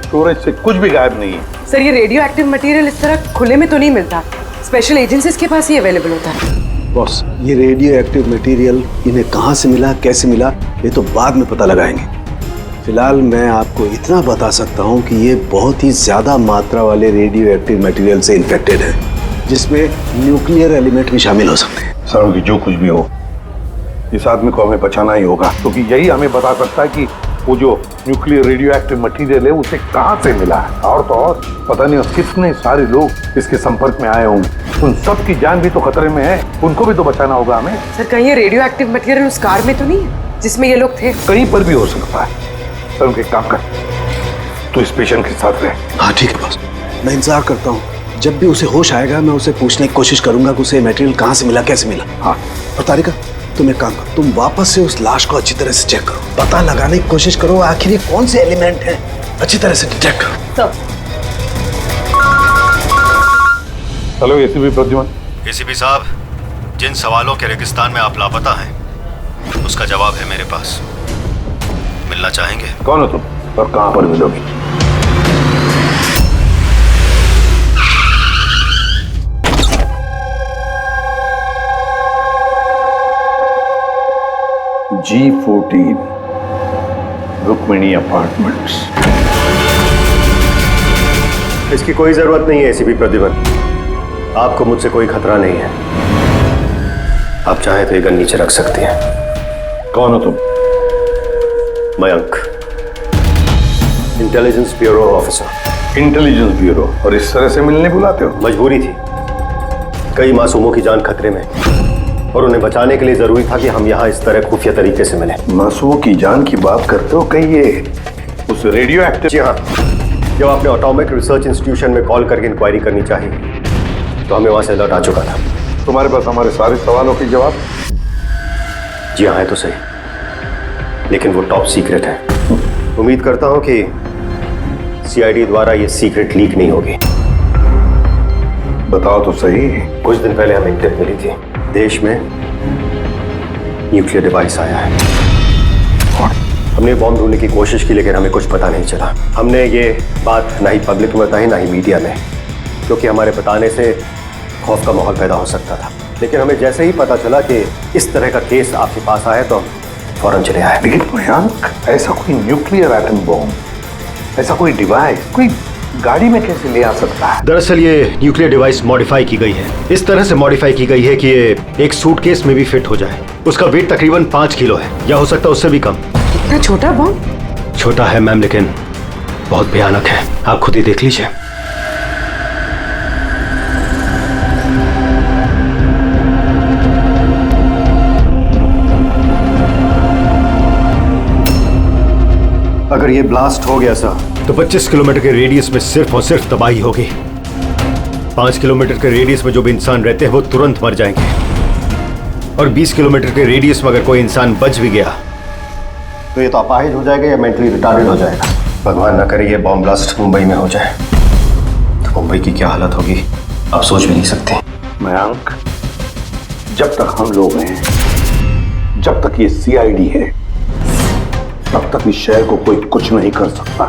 स्टोरेज से कुछ भी गायब नहीं है। सर, ये रेडियो एक्टिव मटेरियल इस तरह खुले में तो नहीं मिलता, स्पेशल एजेंसीज के पास ही अवेलेबल होता है। बॉस, ये रेडियो एक्टिव मटेरियल इन्हें कहाँ से मिला, कैसे मिला, ये तो बाद में पता लगाएंगे। फिलहाल मैं आपको इतना बता सकता हूँ कि ये बहुत ही ज्यादा मात्रा वाले रेडियो एक्टिव मटेरियल से इन्फेक्टेड है, जिसमें न्यूक्लियर एलिमेंट भी शामिल हो सकते हैं। सालुंकी, जो कुछ भी हो, इस आदमी को हमें बचाना ही होगा, क्योंकि यही हमें बता सकता है कि वो जो न्यूक्लियर रेडियो एक्टिव मटेरियल है उसे कहाँ से मिला है। और तो और पता नहीं कितने सारे लोग इसके संपर्क में आए होंगे, उन सब की जान भी तो खतरे में है, उनको भी तो बचाना होगा हमें। सर, कहीं ये रेडियो एक्टिव मटेरियल उस कार में तो नहीं है जिसमें ये लोग थे? कहीं पर भी हो सकता है। सालुंकी, एक काम कर, तो इस पेशेंट के साथ रहे। हाँ ठीक है बॉस, मैं इंतजार करता हूँ। जब भी उसे होश आएगा मैं उसे पूछने की कोशिश करूंगा कि उसे मटेरियल कहाँ से मिला, कैसे मिला। हाँ, और तारिका, तुम एक काम करो, तुम वापस से उस लाश को अच्छी तरह से चेक करो, पता लगाने की कोशिश करो आखिर ये कौन से एलिमेंट हैं, अच्छी तरह से डिटेक्ट करो। Hello ACP Pradyuman. एसीपी साहब, जिन सवालों के रेगिस्तान में आप लापता हैं, उसका जवाब है मेरे पास। मिलना चाहेंगे? कौन हो तुम और कहां पर मिलोगी? G14 Rukmini apartments. इसकी कोई जरूरत नहीं है एसीपी प्रद्युमन, आपको मुझसे कोई खतरा नहीं है। आप चाहें तो ये गन नीचे रख सकती हैं। कौन हो तुम? Mayank, intelligence bureau officer. Intelligence bureau, और इस तरह से मिलने बुलाते हो? मजबूरी थी, कई मासूमों की जान खतरे में, और उन्हें बचाने के लिए जरूरी था कि हम यहाँ इस तरह खुफिया तरीके से मिले। मासूमों की जान की बात करते हो, कहीं ये उस रेडियो एक्टिव? जी हाँ, जब आपने एटॉमिक रिसर्च इंस्टीट्यूशन में कॉल करके इंक्वायरी करनी चाहिए तो हमें वहां से अलर्ट आ चुका था। तुम्हारे पास हमारे सारे सवालों के जवाब? जी हाँ, है तो सही, लेकिन वो टॉप सीक्रेट है। उम्मीद करता हूं कि सीआईडी द्वारा ये सीक्रेट लीक नहीं होगी। बताओ तो सही। कुछ दिन पहले हमें टिप मिली थी, देश में न्यूक्लियर डिवाइस आया है। हमने बॉम्ब ढूंढने की कोशिश की, लेकिन हमें कुछ पता नहीं चला। हमने ये बात ना ही पब्लिक में बताई, ना ही मीडिया में, क्योंकि हमारे बताने से खौफ का माहौल पैदा हो सकता था। लेकिन हमें जैसे ही पता चला कि इस तरह का केस आपके पास आया तो हम फौरन चले आए। लेकिन मयंक, ऐसा कोई न्यूक्लियर एटम बॉम्ब, ऐसा कोई डिवाइस कोई गाड़ी में कैसे ले आ सकता है? दरअसल ये न्यूक्लियर डिवाइस मॉडिफाई की गई है, इस तरह से मॉडिफाई की गई है कि ये एक सूटकेस में भी फिट हो जाए। उसका वेट तकरीबन 5 किलो है, या हो सकता है उससे भी कम। इतना छोटा बॉम्ब? छोटा है मैम, लेकिन बहुत भयानक है, आप खुद ही देख लीजिए। अगर ये ब्लास्ट हो गया सर, तो 25 किलोमीटर के रेडियस में सिर्फ और सिर्फ तबाही होगी। 5 किलोमीटर के रेडियस में जो भी इंसान रहते हैं वो तुरंत मर जाएंगे, और 20 किलोमीटर के रेडियस में अगर कोई इंसान बच भी गया तो ये तो अपाहिज हो जाएगा या मेंटली रिटार्डेड हो जाएगा। भगवान ना करे ये बॉम्ब ब्लास्ट मुंबई में हो जाए तो मुंबई की क्या हालत होगी आप सोच भी नहीं सकते। मयंक, जब तक हम लोग हैं, जब तक ये सीआईडी है, तब तक इस शहर को कोई कुछ नहीं कर सकता,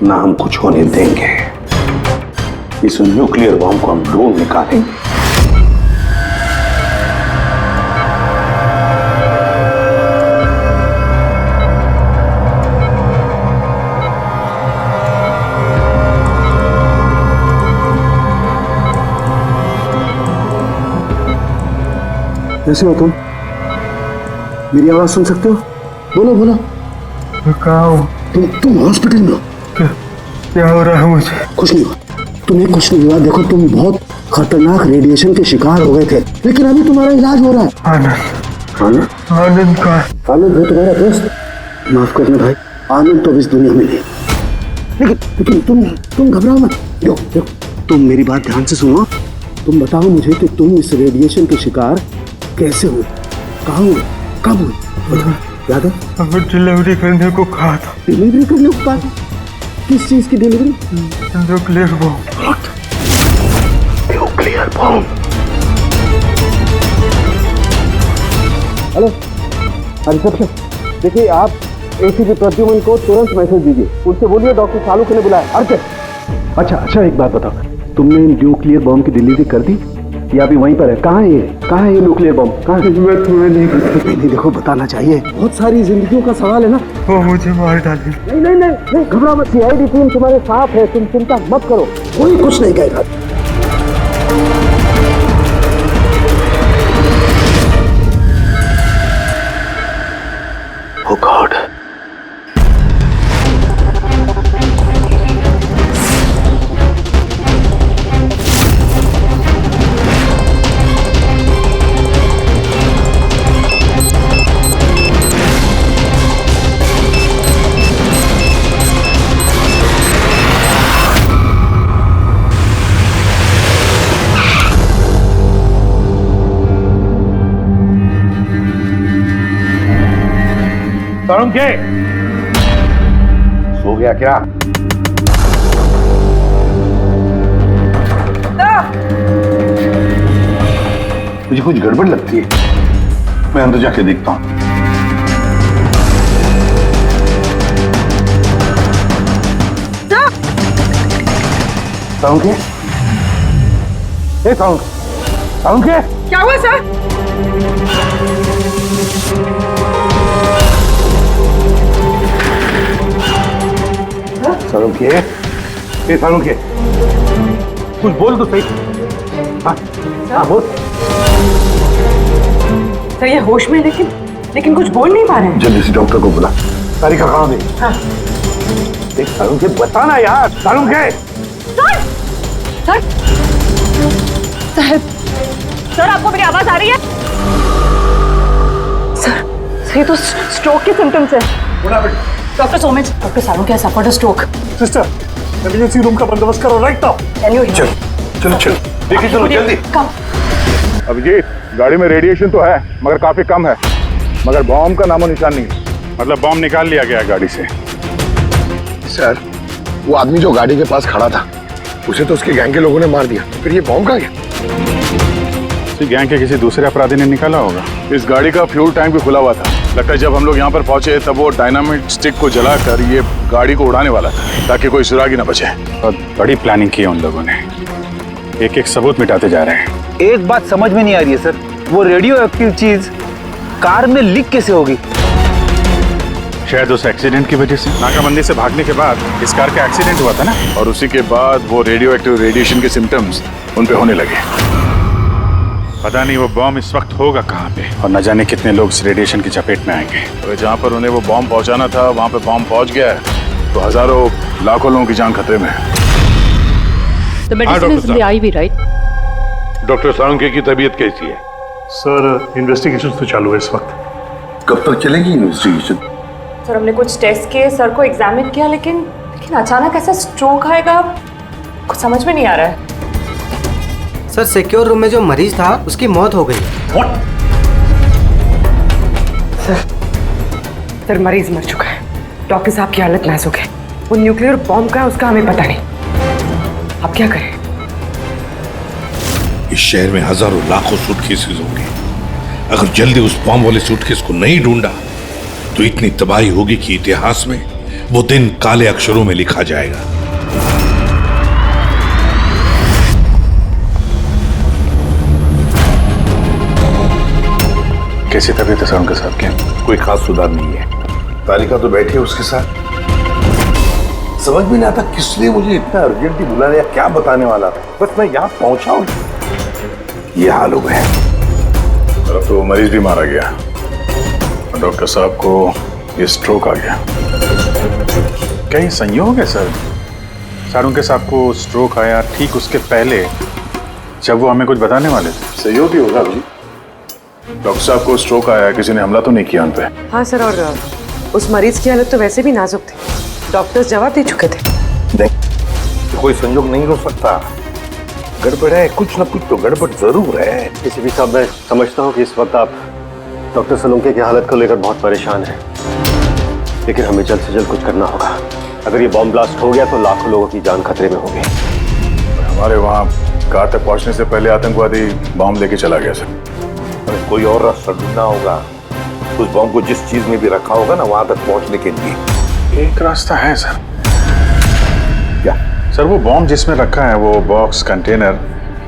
ना हम कुछ होने देंगे। इस न्यूक्लियर बॉम्ब को हम ढूंढ निकालेंगे। कैसे हो तुम? मेरी आवाज सुन सकते हो? बोलो बोलो। कहाँ हो? तुम हॉस्पिटल में हो। क्या हो रहा है मुझे? कुछ नहीं हुआ, तुम्हें कुछ नहीं हुआ। देखो तुम बहुत खतरनाक रेडिएशन के शिकार हो गए थे, लेकिन अभी तुम्हारा इलाज हो रहा है। आनंद आनंद का आनंद है तुम्हारा दोस्त। माफ करना भाई, आनंद तो इस दुनिया में नहीं। लेकिन तुम घबराओ मत। देखो तुम मेरी बात ध्यान से सुनो। तुम बताओ मुझे कि तुम इस रेडिएशन के शिकार कैसे हुए, कहाँ हुए, कब हुए? याद है? डिलीवरी करने को कहा था। डिलीवरी करने को कहा था? किस चीज की delivery? Nuclear bomb. Nuclear bomb? Hello reception, देखिए आप एसीपी प्रद्युमन को तुरंत मैसेज दीजिए, उनसे बोलिए डॉक्टर सालुखे ने बुलाया। अच्छा एक बात बताओ, तुमने न्यूक्लियर बॉम्ब की डिलीवरी कर दी या अभी वहीं पर है? कहाँ है ये न्यूक्लियर बॉम्ब? कहाँ है? मैं तुम्हें नहीं देखो बताना चाहिए, बहुत सारी जिंदगियों का सवाल है ना। वो मुझे मार डालेगी। नहीं घबराओ मत, सीआईडी टीम तुम्हारे साथ है, तुम चिंता मत करो, कोई कुछ नहीं कहेगा। Oh God! सालुखे, सो गया क्या? मुझे कुछ गड़बड़ लगती है, मैं अंदर जाके देखता हूं। सालुखे, सालुखे, क्या हुआ सर? सालुखे, कुछ बोल तो सही। हाँ बोल। सर ये होश में, लेकिन कुछ बोल नहीं पा रहे हैं। जल्दी से डॉक्टर को बुला। तारिका कहाँ गई? हाँ। देख सालुखे, बताना यार। सालुखे, सर आपको मेरी आवाज आ रही है? सर ये तो स्ट्रोक के सिम्टम्स है। Doctor Somesh, doctor Salukhe has suffered a stroke. Sister, emergency room का बंदोबस्त करो right now. Can you hear? चलो देखिए, चलो जल्दी। अभिजीत, गाड़ी में रेडिएशन तो है मगर काफी कम है, मगर बॉम्ब का नामो निशान नहीं। मतलब बॉम्ब निकाल लिया गया गाड़ी से? सर, वो आदमी जो गाड़ी के पास खड़ा था, उसे तो उसके गैंग के लोगों ने मार दिया, फिर ये बॉम्ब कहाँ गया? गैंग के किसी दूसरे अपराधी ने निकाला होगा। इस गाड़ी का फ्यूल टैंक भी खुला हुआ था। लगता है जब हम लोग यहाँ पर पहुंचे तब वो डायनामिट स्टिक को जलाकर ये गाड़ी को उड़ाने वाला था ताकि कोई सुराग ही न बचे। बहुत बड़ी प्लानिंग की है उन लोगों ने, एक एक सबूत मिटाते जा रहे हैं। एक बात समझ में नहीं आ रही है सर, वो रेडियो एक्टिव चीज कार में लीक कैसे होगी? शायद उस एक्सीडेंट की वजह से। नाकाबंदी से भागने के बाद इस कार का एक्सीडेंट हुआ था ना, और उसी के बाद वो रेडियो एक्टिव रेडिएशन के सिम्टम्स उन पे होने लगे। पता नहीं वो बॉम्ब इस वक्त होगा कहाँ पे, और न जाने कितने लोग इस रेडिएशन की चपेट में आएंगे। तो जहाँ पर उन्हें वो बॉम्ब पहुँचाना था वहाँ पे बॉम्ब पहुँच गया है, तो हजारों लाखों लोगों की जान खतरे में है। The medicine is in the IV, right? Doctor Salukhe की तबीयत कैसी है? सर इन्वेस्टिगेशन तो चालू है इस वक्त। कब तक चलेगी इन्वेस्टिगेशन? सर हमने कुछ टेस्ट किए, सर को एग्जामिन किया, लेकिन अचानक ऐसा स्ट्रोक आएगा, कुछ समझ में नहीं आ रहा है। सर सिक्योर रूम में जो मरीज था उसकी मौत हो गई। सर मरीज मर चुका है, डॉक्टर साहब की हालत नाजुक है। वो न्यूक्लियर बॉम्ब का है, उसका हमें पता नहीं। अब क्या करें? इस शहर में हजारों लाखों सूटकेसेस होंगे। अगर जल्दी उस बॉम्ब वाले सूटकेस को नहीं ढूंढा तो इतनी तबाही होगी कि इतिहास में वो दिन काले अक्षरों में लिखा जाएगा। कैसी तबीयत है सर उनके साथ? क्या कोई खास सुधार नहीं है। तारिका तो बैठी है उसके साथ। समझ में नहीं आता किस लिए मुझे इतना अर्जेंटली बुलाने या क्या बताने वाला था। बस मैं यहाँ पहुंचा हूं, ये हाल हो गया। अब तो मरीज भी मारा गया। डॉक्टर साहब को ये स्ट्रोक आ गया। क्या ये संयोग है सर? उनके साहब को स्ट्रोक आया ठीक उसके पहले जब वो हमें कुछ बताने वाले थे। सहयोग ही होगा अभी। डॉक्टर साहब को स्ट्रोक आया, किसी ने हमला तो नहीं किया उन पे? हाँ सर, और उस मरीज की हालत तो वैसे भी नाजुक थी। डॉक्टर्स जवाब दे चुके थे। नहीं, कोई संयोग नहीं हो सकता। गड़बड़ है, कुछ ना कुछ तो गड़बड़ जरूर है। एसीपी साहब, मैं समझता हूँ कि इस वक्त आप डॉक्टर सलूंके की हालत को लेकर बहुत परेशान हैं, लेकिन हमें जल्द से जल्द कुछ करना होगा। अगर ये बॉम्ब ब्लास्ट हो गया तो लाखों लोगों की जान खतरे में होगी। हमारे वहाँ कार तक पहुँचने से पहले आतंकवादी बॉम्ब लेके चला गया सर। कोई और रास्ता ढूंढना होगा। उस बॉम्ब को जिस चीज में भी रखा होगा ना, वहां तक पहुंचने के लिए एक रास्ता है सर। क्या सर? वो बॉम्ब जिसमें रखा है, वो बॉक्स कंटेनर,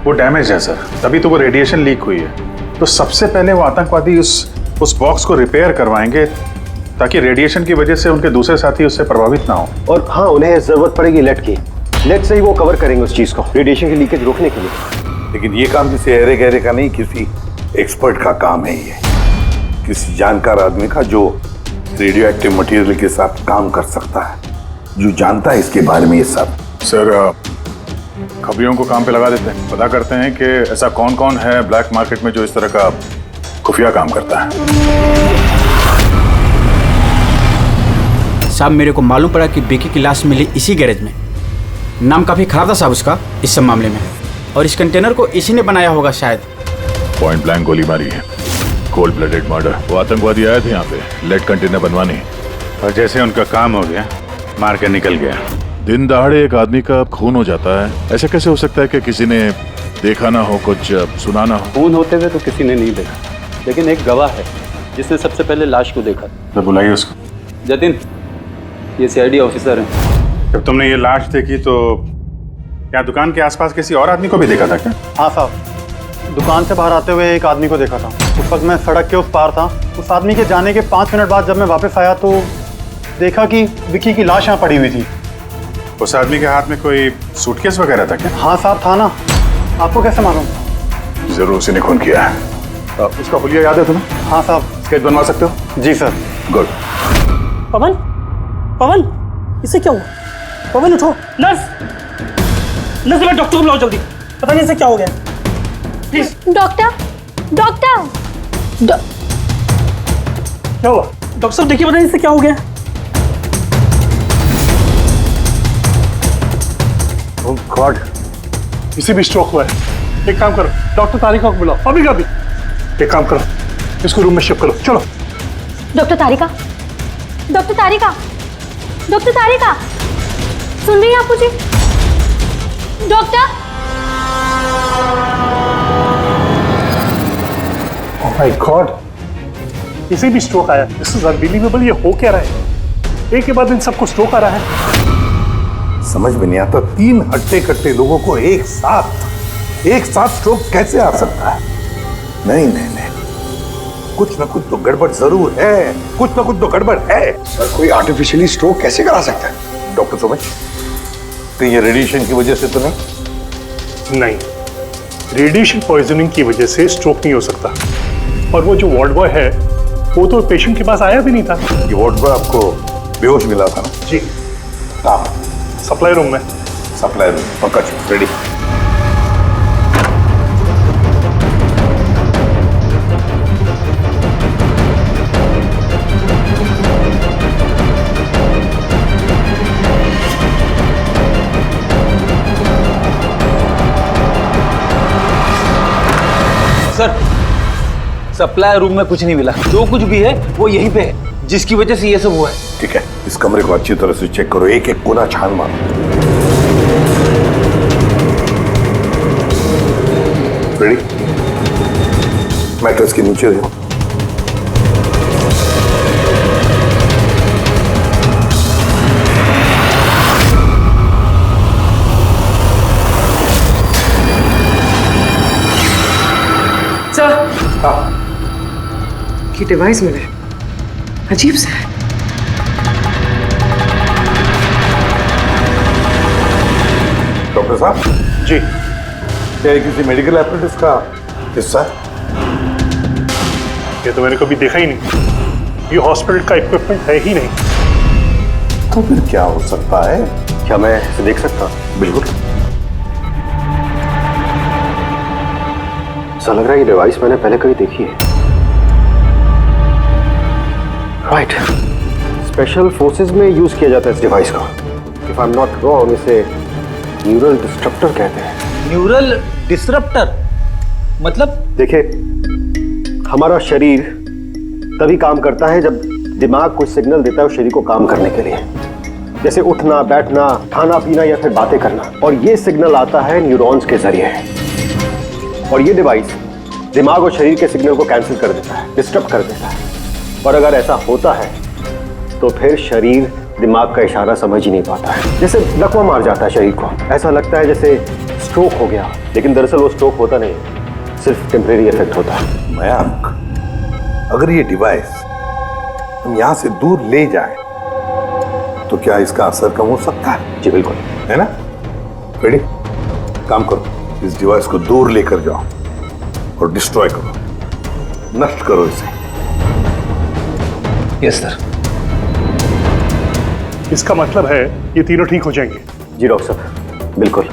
वो डैमेज है सर, तभी तो वो रेडिएशन लीक हुई है। तो सबसे पहले वो आतंकवादी उस बॉक्स को रिपेयर करवाएंगे ताकि रेडिएशन की वजह से उनके दूसरे साथी उससे प्रभावित ना हो। और हाँ, उन्हें जरूरत पड़ेगी लेड की। लेड से ही वो कवर करेंगे उस चीज को, रेडिएशन की लीकेज रोकने के लिए। लेकिन ये काम किसी अहरे गहरे का नहीं, किसी एक्सपर्ट का काम है। ये किसी जानकार आदमी का जो रेडियो एक्टिव मटेरियल के साथ काम कर सकता है, जो जानता है इसके बारे में ये सब। सर, खबरियों को काम पे लगा देते हैं, पता करते हैं कि ऐसा कौन कौन है ब्लैक मार्केट में जो इस तरह का खुफिया काम करता है। साहब, मेरे को मालूम पड़ा कि बेकी की लाश मिली इसी गैरेज में। नाम काफी खराब था साहब उसका इस सब मामले में, और इस कंटेनर को इसी ने बनाया होगा शायद। पॉइंट ब्लैंक गोली मारी है, कोल्ड ब्लडेड मर्डर। वो आतंकवादी आए थे यहाँ पे लेड कंटेनर बनवाने, और जैसे उनका काम हो गया, मार के निकल गया। दिन दहाड़े एक आदमी का खून हो जाता है, ऐसा कैसे हो सकता है कि किसी ने देखा ना हो, कुछ सुना ना हो? खून होते हुए तो किसी ने नहीं देखा, लेकिन एक गवाह है जिसने सबसे पहले लाश को देखा। तो बुलाइए उसको। जतिन, ये सीआईडी ऑफिसर है। जब तुमने ये लाश देखी तो क्या दुकान के आसपास किसी और आदमी को भी देखा था क्या? हाँ साहब, दुकान से बाहर आते हुए एक आदमी को देखा था। उस वक्त मैं सड़क के उस पार था। उस आदमी के जाने के 5 मिनट बाद जब मैं वापस आया तो देखा कि विक्की की लाश यहाँ पड़ी हुई थी। उस आदमी के हाथ में कोई सूटकेस वगैरह था क्या? हाँ साहब, था ना। आपको कैसे मालूम? जरूर उसी ने खून किया है। उसका हुलिया याद है तुम्हें? हाँ साहब। स्केच बनवा सकते हो? जी सर। गुड। पवन, पवन, इसे क्या हुआ? पवन उठो। नर्स, नर्स, डॉक्टर को बुलाओ जल्दी। पता नहीं इसे क्या हो गया। प्लीज। डॉक्टर, डॉक्टर, क्या हुआ? डॉक्टर साहब देखिए, पता नहीं इसे क्या हो गया। ओह गॉड, इसे भी स्ट्रोक हुआ है। एक काम करो, डॉक्टर तारिका को बुलाओ अभी का भी। एक काम करो, इसको रूम में शिफ्ट करो। चलो। डॉक्टर तारिका, डॉक्टर तारिका, डॉक्टर तारिका, सुन रही हैं आप मुझे? डॉक्टर। ओह माय गॉड, इसे भी स्ट्रोक आया। This is unbelievable. ये हो क्या रहा है? एक के बाद इन सबको स्ट्रोक आ रहा है। समझ में नहीं आता, 3 हट्टे कट्टे लोगों को एक साथ स्ट्रोक कैसे आ सकता है? नहीं नहीं नहीं, कुछ ना कुछ तो गड़बड़ जरूर है। कुछ ना कुछ तो गड़बड़ है। सर, कोई आर्टिफिशियली स्ट्रोक कैसे करा सकता है? डॉक्टर समझ, तो ये रेडिएशन की वजह से तो नहीं? नहीं, रेडिएशन पॉइजनिंग की वजह से स्ट्रोक नहीं हो सकता। और वो जो वार्ड बॉय है, वो तो पेशेंट के पास आया भी नहीं था। ये वार्ड बॉय आपको बेहोश मिला था ना? जी। कहाँ? सप्लाई रूम में। सप्लाई रूम, पक्का रेडी। सर, सप्लाई रूम में कुछ नहीं मिला। जो कुछ भी है वो यहीं पे है, जिसकी वजह से ये सब हुआ है। ठीक है, इस कमरे को अच्छी तरह से चेक करो, एक एक कोना छान मारो। रेडी? मैट्रेस के नीचे देखो। ये डिवाइस मिला है, अजीब सा है। डॉक्टर साहब जी, क्या ये किसी मेडिकल एपरेटस का हिस्सा है? ये तो मैंने कभी देखा ही नहीं। ये हॉस्पिटल का इक्विपमेंट है ही नहीं। तो फिर क्या हो सकता है? क्या मैं इसे देख सकता हूँ? बिल्कुल। ऐसा लग रहा है ये डिवाइस मैंने पहले कभी देखी है। राइट, स्पेशल फोर्सेस में यूज किया जाता है इस डिवाइस को। If I am not wrong, इसे न्यूरल डिस्ट्रप्टर कहते हैं। न्यूरल डिसरप्टर मतलब? देखिए, हमारा शरीर तभी काम करता है जब दिमाग कुछ सिग्नल देता है उस शरीर को काम करने के लिए, जैसे उठना, बैठना, खाना पीना या फिर बातें करना। और ये सिग्नल आता है न्यूरॉन्स के जरिए, और ये डिवाइस दिमाग और शरीर के सिग्नल को कैंसिल कर देता है, डिस्टर्ब कर देता है। और अगर ऐसा होता है तो फिर शरीर दिमाग का इशारा समझ ही नहीं पाता है, जैसे लकवा मार जाता है शरीर को। ऐसा लगता है जैसे स्ट्रोक हो गया, लेकिन दरअसल वो स्ट्रोक होता नहीं, सिर्फ टेम्परेरी इफेक्ट होता है। मयंक, अगर ये डिवाइस हम यहां से दूर ले जाएं, तो क्या इसका असर कम हो सकता है? जी बिल्कुल, है ना? रेडी? काम करो, इस डिवाइस को दूर लेकर जाओ और डिस्ट्रॉय करो, नष्ट करो इसे। Yes sir. इसका मतलब है ये तीनों ठीक हो जाएंगे? जी डॉक्टर साहब, बिल्कुल।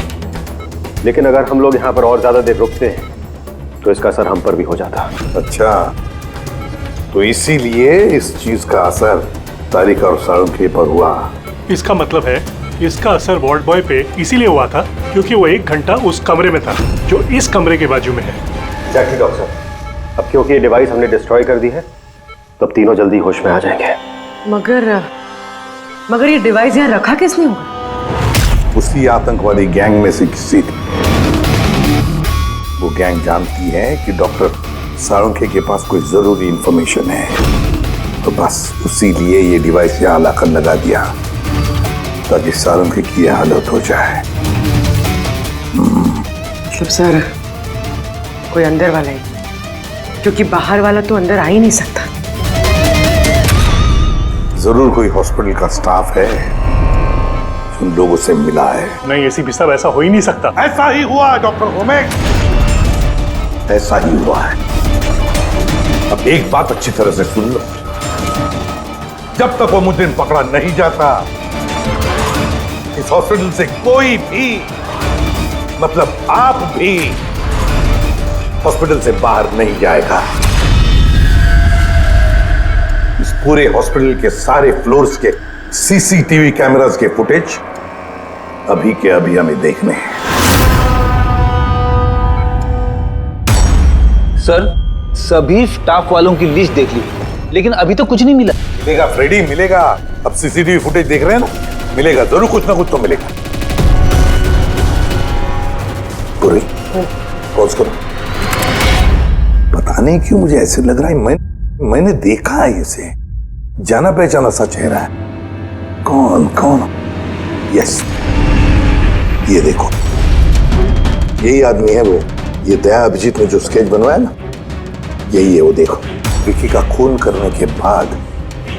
लेकिन अगर हम लोग यहाँ पर और ज्यादा देर रुकते हैं तो इसका असर हम पर भी हो जाता। अच्छा, तो इसीलिए इस चीज का असर तारिक और साळुंखे पर हुआ। इसका मतलब है इसका असर वार्ड बॉय पे इसीलिए हुआ था क्योंकि वो 1 घंटा उस कमरे में था जो इस कमरे के बाजू में है। एग्जैक्टली डॉक्टर साहब। अब क्योंकि ये डिवाइस हमने डिस्ट्रॉय कर दी है, तो अब तीनों जल्दी होश में आ जाएंगे। मगर ये डिवाइस यहाँ रखा किसने होगा? उसी आतंकवादी गैंग में से किसी ने। वो गैंग जानती है कि डॉक्टर साळुंखे के पास कोई जरूरी इंफॉर्मेशन है, तो बस उसी लिए ये डिवाइस यहाँ लाकर लगा दिया ताकि साळुंखे की यह हालत हो जाए। मतलब सर, कोई अंदर वाला ही, क्योंकि बाहर वाला तो अंदर आ ही नहीं सकता। जरूर कोई हॉस्पिटल का स्टाफ है जो उन लोगों से मिला है। नहीं, एसीपी साहब, ऐसा हो ही नहीं सकता। ऐसा ही हुआ डॉक्टर होमेक, ऐसा ही हुआ है। अब एक बात अच्छी तरह से सुन लो, जब तक वो मुजरिम पकड़ा नहीं जाता, इस हॉस्पिटल से कोई भी, मतलब आप भी, हॉस्पिटल से बाहर नहीं जाएगा। इस पूरे हॉस्पिटल के सारे फ्लोर्स के सीसीटीवी कैमरास के फुटेज अभी के अभी हमें देखने हैं। सर, सभी स्टाफ वालों की लिस्ट देख ली, लेकिन अभी तो कुछ नहीं मिला। मिलेगा फ्रेडी, मिलेगा। अब सीसीटीवी फुटेज देख रहे हैं ना, मिलेगा जरूर, कुछ ना कुछ तो मिलेगा। पूरी पॉज करो। पता नहीं क्यों मुझे ऐसे लग रहा है मैंने देखा है इसे, जाना पहचाना सा चेहरा है। कौन कौन? यस, ये देखो, यही आदमी है वो। ये दया अभिजीत ने जो स्केच बनवाया ना, यही है वो। देखो, विकी का खून करने के बाद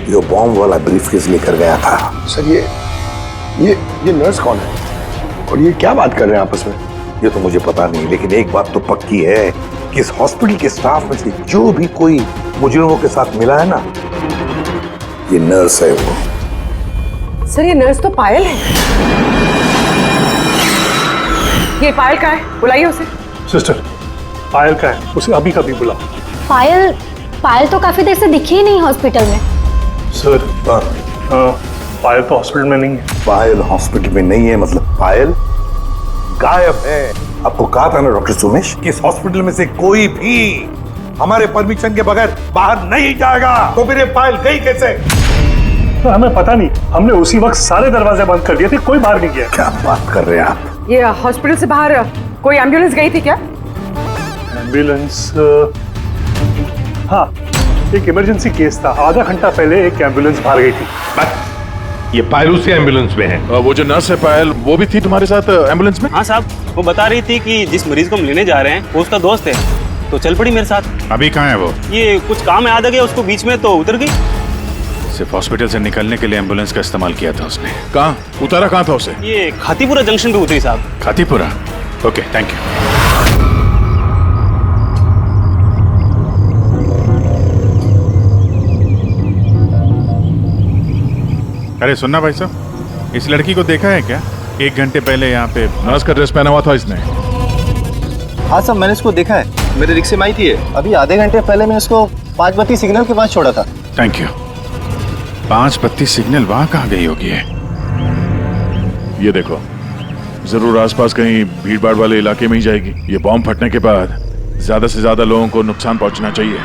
जो बॉम्ब वाला ब्रीफकेस लेकर गया था। सर, ये नर्स कौन है और ये क्या बात कर रहे हैं आपस में? ये तो मुझे पता नहीं, लेकिन एक बात तो पक्की है कि इस हॉस्पिटल के स्टाफ में से जो भी कोई मुजरिमों के साथ मिला है ना, ये नर्स है वो। सर, ये नर्स तो पायल है। ये पायल का है, बुलाइए उसे। सिस्टर, पायल का है, उसे अभी कभी बुलाओ। पायल तो काफी देर से दिखी ही नहीं हॉस्पिटल में। सर, पायल तो हॉस्पिटल में नहीं है। पायल हॉस्पिटल में नहीं है मतलब पायल गायब है। आपको कहा था ना डॉक्टर सुमेश कि इस हॉस्पिटल में से कोई भी हमारे परमिशन के बगैर बाहर नहीं जाएगा। तो फिर ये पायल गई कैसे? तो हमें पता नहीं, हमने उसी वक्त सारे दरवाजे बंद कर दिए थे, कोई बाहर नहीं गया। क्या बात कर रहे हैं आप? ये हॉस्पिटल से बाहर कोई एम्बुलेंस गई थी क्या? एम्बुलेंस हाँ, एक इमरजेंसी केस था। आधा घंटा पहले एक एम्बुलेंस बाहर गई थी। ये पायल उसी एम्बुलेंस में है। वो जो नर्स है पायल, वो भी थी तुम्हारे साथ एम्बुलेंस में? हाँ साहब, वो बता रही थी कि जिस मरीज को हम लेने जा रहे हैं वो उसका दोस्त है, तो चल पड़ी मेरे साथ। अभी कहाँ है वो? ये कुछ काम याद आ गया उसको बीच में, तो उतर गई। सिर्फ हॉस्पिटल से निकलने के लिए एम्बुलेंस का इस्तेमाल किया था उसने। कहाँ उतारा, कहाँ था उसे? ये खातीपुरा जंक्शन पे उतरी साहब। खातीपुरा? Okay, thank you. अरे सुनना भाई साहब, इस लड़की को देखा है क्या? 1 घंटे पहले यहाँ पे नर्स का ड्रेस पहना हुआ था इसने। हाँ साहब, मैंने इसको देखा है, मेरे रिक्शे में आई थी। अभी आधे घंटे पहले मैं इसको 5 बत्ती सिग्नल के पास छोड़ा था। Thank you. 5 बत्ती सिग्नल वहां कहाँ गई होगी है? ये देखो, जरूर आसपास कहीं भीड़ भाड़ वाले इलाके में ही जाएगी। ये बॉम्ब फटने के बाद ज्यादा से ज्यादा लोगों को नुकसान पहुंचना चाहिए।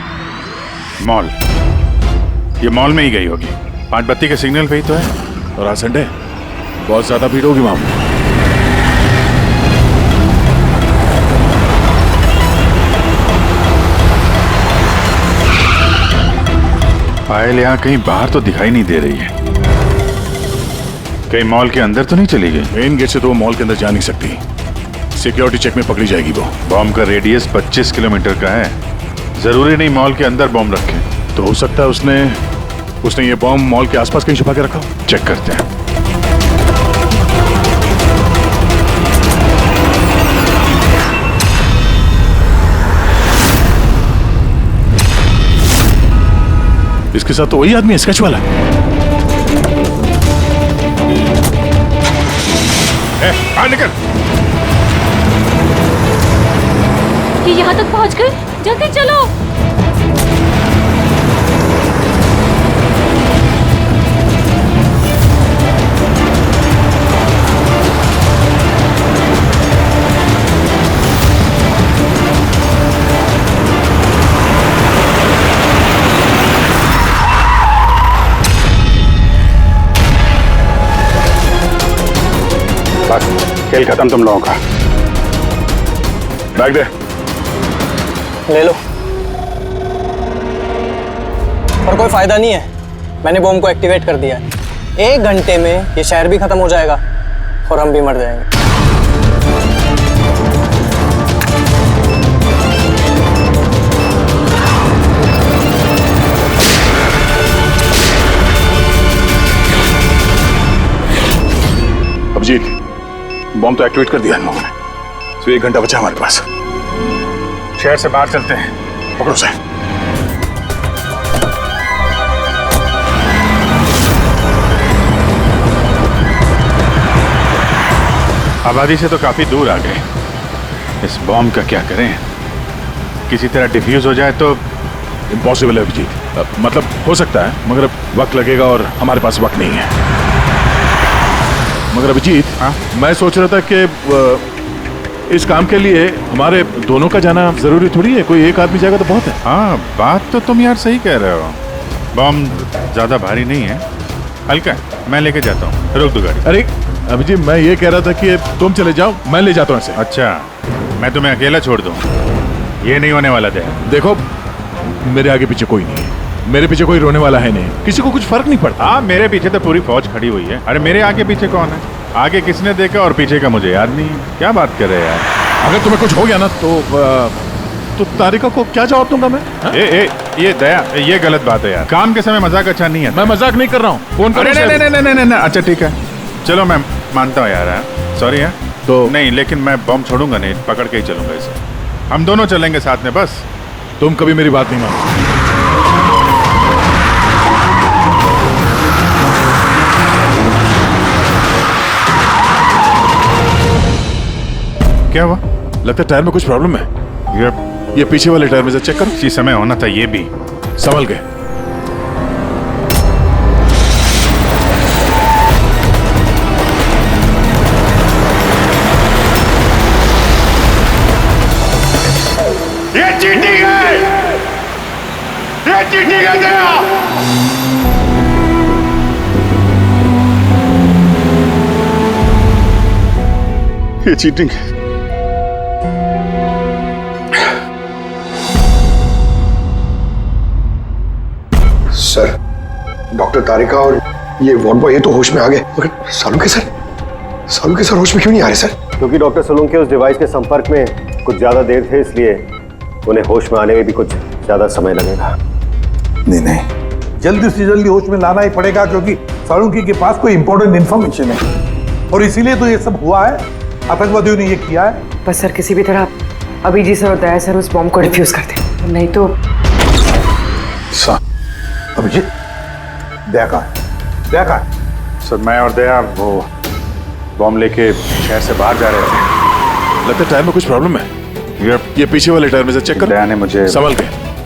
मॉल, ये मॉल में ही गई होगी। 5 बत्ती के सिग्नल पे ही तो है। और आज संडे, बहुत ज्यादा भीड़ होगी वहां। पायल यहाँ कहीं बाहर तो दिखाई नहीं दे रही है। कहीं मॉल के अंदर तो नहीं चली गई? मेन गेट से तो वो मॉल के अंदर जा नहीं सकती। सिक्योरिटी चेक में पकड़ी जाएगी वो। बॉम्ब का रेडियस 25 किलोमीटर का है। जरूरी नहीं मॉल के अंदर बॉम्ब रखे। तो हो सकता है उसने ये बॉम्ब मॉल के आसपास कहीं छुपा के रखा हो। चेक करते हैं। इसके साथ तो वही आदमी है, स्केच वाला। बाहर निकल। ये यहाँ तक पहुँच गए, जल्दी चलो। बस खेल खत्म तुम लोगों का। बैग दे। ले लो। पर कोई फायदा नहीं है, मैंने बॉम्ब को एक्टिवेट कर दिया है। 1 घंटे में ये शहर भी खत्म हो जाएगा और हम भी मर जाएंगे। अभिजीत, बॉम्ब तो एक्टिवेट कर दिया इन लोगों ने, तो 1 घंटा बचा हमारे पास। शहर से बाहर चलते हैं। पकड़ो से। आबादी से तो काफी दूर आ गए। इस बॉम्ब का क्या करें? किसी तरह डिफ्यूज हो जाए तो। इम्पॉसिबल है अभिजीत। मतलब हो सकता है, मगर वक्त लगेगा और हमारे पास वक्त नहीं है। मगर अभिजीत, मैं सोच रहा था कि इस काम के लिए हमारे दोनों का जाना जरूरी थोड़ी है। कोई एक आदमी जाएगा तो बहुत है। हाँ, बात तो तुम यार सही कह रहे हो। बॉम्ब ज्यादा भारी नहीं है, हल्का है। मैं लेके जाता हूँ, रोक दो गाड़ी। अरे अभिजीत, मैं ये कह रहा था कि तुम चले जाओ, मैं ले जाता हूँ इसे। अच्छा, मैं तुम्हें अकेला छोड़ दूँ? ये नहीं होने वाला। देखो, मेरे आगे पीछे कोई नहीं है, मेरे पीछे कोई रोने वाला है नहीं, किसी को कुछ फर्क नहीं पड़ता। हाँ, मेरे पीछे तो पूरी फौज खड़ी हुई है। अरे मेरे आगे पीछे कौन है? आगे किसने देखा और पीछे का मुझे याद नहीं। क्या बात कर रहे हैं यार? अगर तुम्हें कुछ हो गया ना तो तारिका को क्या जवाब दूंगा मैं? ये दया, ये गलत बात है यार। काम के समय मजाक अच्छा नहीं है। मैं मजाक नहीं कर रहा हूँ। फोन करो। नहीं, अच्छा ठीक है, चलो मैं मानता हूँ यार। सॉरी है तो नहीं, लेकिन मैं बॉम्ब छोड़ूंगा नहीं, पकड़ के ही चलूंगा इसे। हम दोनों चलेंगे साथ में। बस तुम कभी मेरी बात नहीं मानो। क्या हुआ? लगता है टायर में कुछ प्रॉब्लम है। ये पीछे वाले टायर में से चेक करो। इसी समय होना था ये भी। संभल गए। ये चीटिंग है, ये चीटिंग है दया। ये चीटिंग है। तारिका और ये वार्ड बॉय ये तो होश में आ गए, मगर सालू के सर होश में क्यों नहीं आ रहे सर? क्योंकि डॉक्टर सोलंकी उस डिवाइस के संपर्क में कुछ ज्यादा देर थे, इसलिए उन्हें होश में आने में भी कुछ ज्यादा समय लगेगा। नहीं, जल्दी से जल्दी होश में लाना ही पड़ेगा, क्योंकि सालुंकी के पास कोई इंपॉर्टेंट इंफॉर्मेशन है और इसीलिए तो ये सब हुआ है। आतंकवादियों ने ये किया है। बस सर किसी भी तरह अभिजीत सर और दया सर उस बॉम्ब को डिफ्यूज कर दे, नहीं तो। अभिजीत, दया कहाँ है? सर मैं और दया वो बॉम्ब लेके शहर से बाहर जा रहे थे। लगता है टायर में कुछ प्रॉब्लम है। ये पीछे वाले टायर में से चेक कर। दया ने मुझे संभल के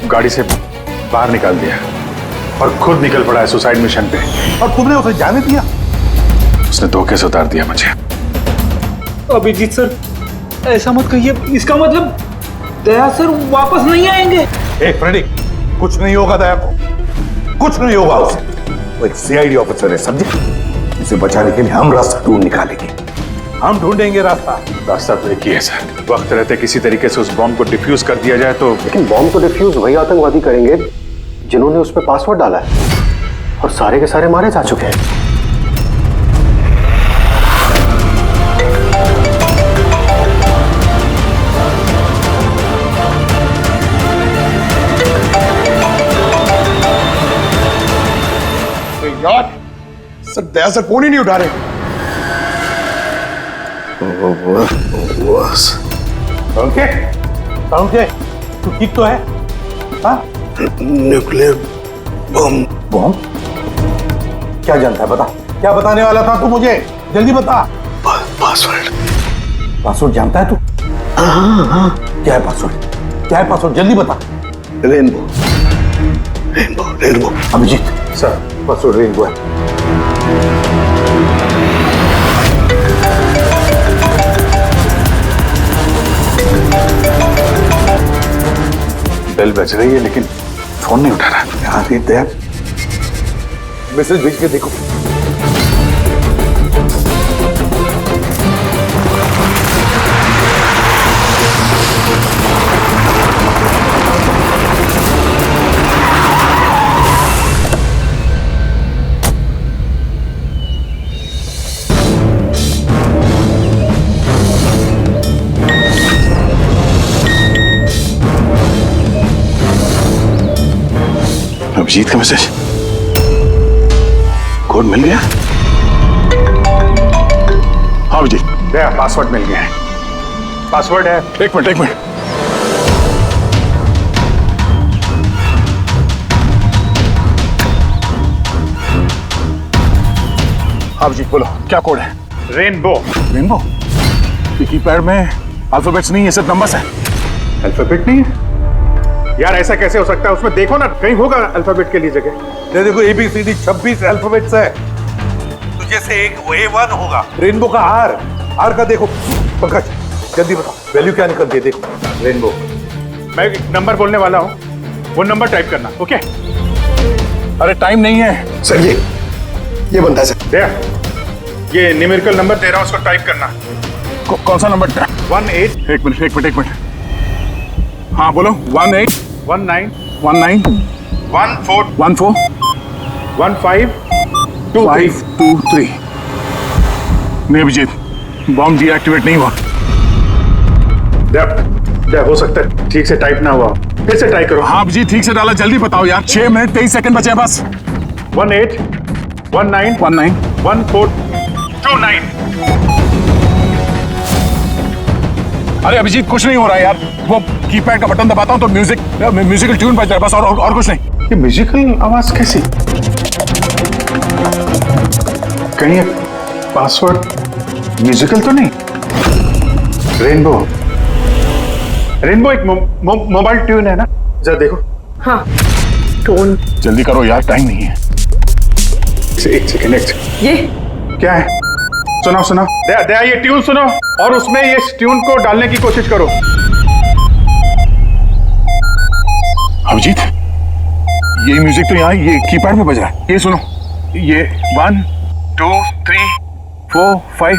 गाड़ी से बाहर निकाल दिया और खुद निकल पड़ा है सुसाइड मिशन पे। और तुमने उसे जाने दिया? उसने धोखे से उतार दिया मुझे। अभिजीत सर ऐसा मत कहिए, इसका मतलब दया सर वापस नहीं आएंगे। फ्रेडी, कुछ नहीं होगा दया को, कुछ नहीं होगा उसे। वो एक सीआईडी ऑफिसर है, समझे? उसे बचाने के लिए हम रास्ता ढूंढ निकालेंगे, हम ढूंढेंगे रास्ता। रास्ता तो एक ही है सर, वक्त रहते किसी तरीके से उस बॉम्ब को डिफ्यूज कर दिया जाए तो। लेकिन बॉम्ब को डिफ्यूज वही आतंकवादी करेंगे जिन्होंने उस पर पासवर्ड डाला है, और सारे के सारे मारे जा चुके हैं। यार सर, दया सर फोन ही नहीं उठा रहे। ओके, तू ठीक तो है? हाँ? Nuclear bomb. क्या जानता है, बता। क्या बताने वाला था तू मुझे? जल्दी बता। पासवर्ड जानता है तू? हाँ। क्या है पासवर्ड? जल्दी बता। Rainbow. Abhijit sir, password rainbow है। बेल बज रही है लेकिन फोन नहीं उठा रहा। यार ये दया, मैसेज भेज के देखो। अभिजीत का मैसेज, कोड मिल गया? हाँ अभिजीत, दया पासवर्ड मिल गया है। पासवर्ड है। एक मिनट। अभिजीत बोलो, क्या कोड है? रेनबो। ये कीपैड में अल्फाबेट्स नहीं है, सिर्फ नंबर्स है। अल्फाबेट नहीं है यार, ऐसा कैसे हो सकता है? उसमें देखो ना, कहीं होगा अल्फाबेट के लिए जगह। देखो ABCD 26 अल्फाबेट्स है, तो जैसे एक A1 होगा। रेनबो का आर का देखो। पंकज जल्दी बताओ, वैल्यू क्या निकलती है? देखो रेनबो। मैं एक नंबर बोलने वाला हूँ, वो नंबर टाइप करना। ओके? अरे टाइम नहीं है सर, ये बनता है सर। दया, ये न्यूमेरिकल नंबर दे रहा हूँ, उसको टाइप करना। कौन सा नंबर? 18। एक मिनट। हाँ बोलो। 18 19 14 15 523। नहीं अभिजीत, बॉम्ब डीएक्टिवेट नहीं हुआ। दया, हो सकता है ठीक से टाइप ना हुआ, फिर से टाइप करो। हाँ अभिजीत, ठीक से डाला, जल्दी बताओ यार। 6 मिनट 23 सेकंड बचे हैं बस। 18 19 1429। अरे अभिजीत कुछ नहीं हो रहा है यार, वो कीपैड का बटन दबाता हूँ तो म्यूजिकल ट्यून बज रहा है बस, और कुछ नहीं। ये म्यूजिकल आवाज कैसी? कहीं ये पासवर्ड म्यूजिकल तो नहीं? रेनबो एक मोबाइल ट्यून है ना? जरा देखो। हाँ, टोन। जल्दी करो यार, टाइम नहीं है। एक सेकंड। ये क्या है? सुनाओ। दया ये ट्यून सुनो और उसमें ये ट्यून को डालने की कोशिश करो। अभिजीत, ये म्यूजिक तो यहाँ ये कीपैड में बज रहा है। ये सुनो, ये 1 2 3 4 5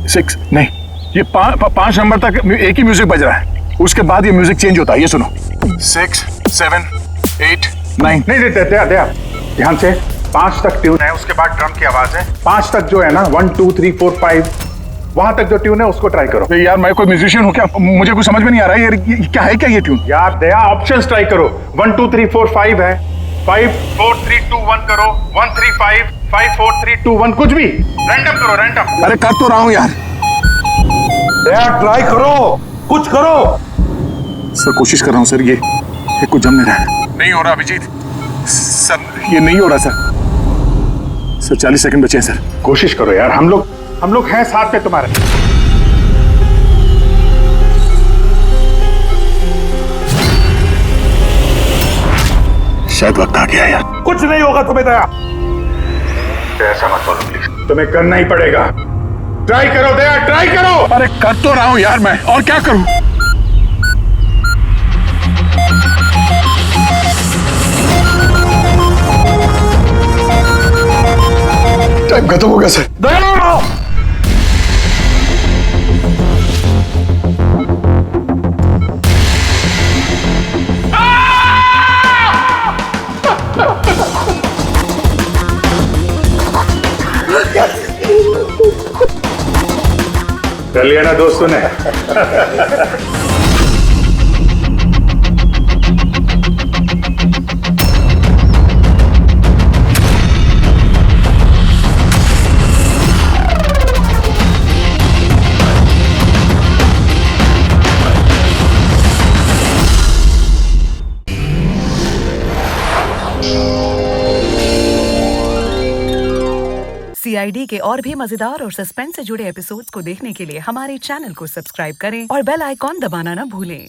6 नहीं, ये 5 नंबर तक एक ही म्यूजिक बज रहा है, उसके बाद ये म्यूजिक चेंज होता है। ये सुनो, 6 7 8 9। नहीं दया ध्यान से। 5 तक ट्यून है, उसके बाद ड्रम की आवाज है। 5 तक जो है ना 1 2 3 4 5 वहां तक जो ट्यून है उसको ट्राई करो। यार मैं कोई म्यूजिशियन हूँ क्या? मुझे कुछ समझ में नहीं आ रहा है। ये क्या है, क्या ये ट्यून? यार दया ऑप्शंस ट्राई करो। 1 2 3 4 5 है, 5 4 3 2 1 करो, 1 3 5 5 4 3 2 1, कुछ भी रैंडम करो, रैंडम। अरे कर तो रहा हूँ यार। दया ट्राई करो, कुछ करो। सर कोशिश कर रहा हूँ सर, ये कुछ जम नहीं रहा है। नहीं हो रहा अभिजीत सर, ये नहीं हो रहा सर। 40 सेकंड बचे हैं सर। कोशिश करो यार, हम लोग हैं साथ पे तुम्हारे। शायद वक्त आ गया यार। कुछ नहीं होगा तुम्हें दया। ऐसा मत बोलो प्लीज। तुम्हें करना ही पड़ेगा। ट्राई करो दया, ट्राई करो। अरे कर तो रहा हूं यार मैं, और क्या करूं? टाइम खत्म हो गया सर। दया कर लिया ना दोस्तों ने। CID के और भी मजेदार और सस्पेंस से जुड़े एपिसोड्स को देखने के लिए हमारे चैनल को सब्सक्राइब करें और बेल आइकॉन दबाना ना भूलें।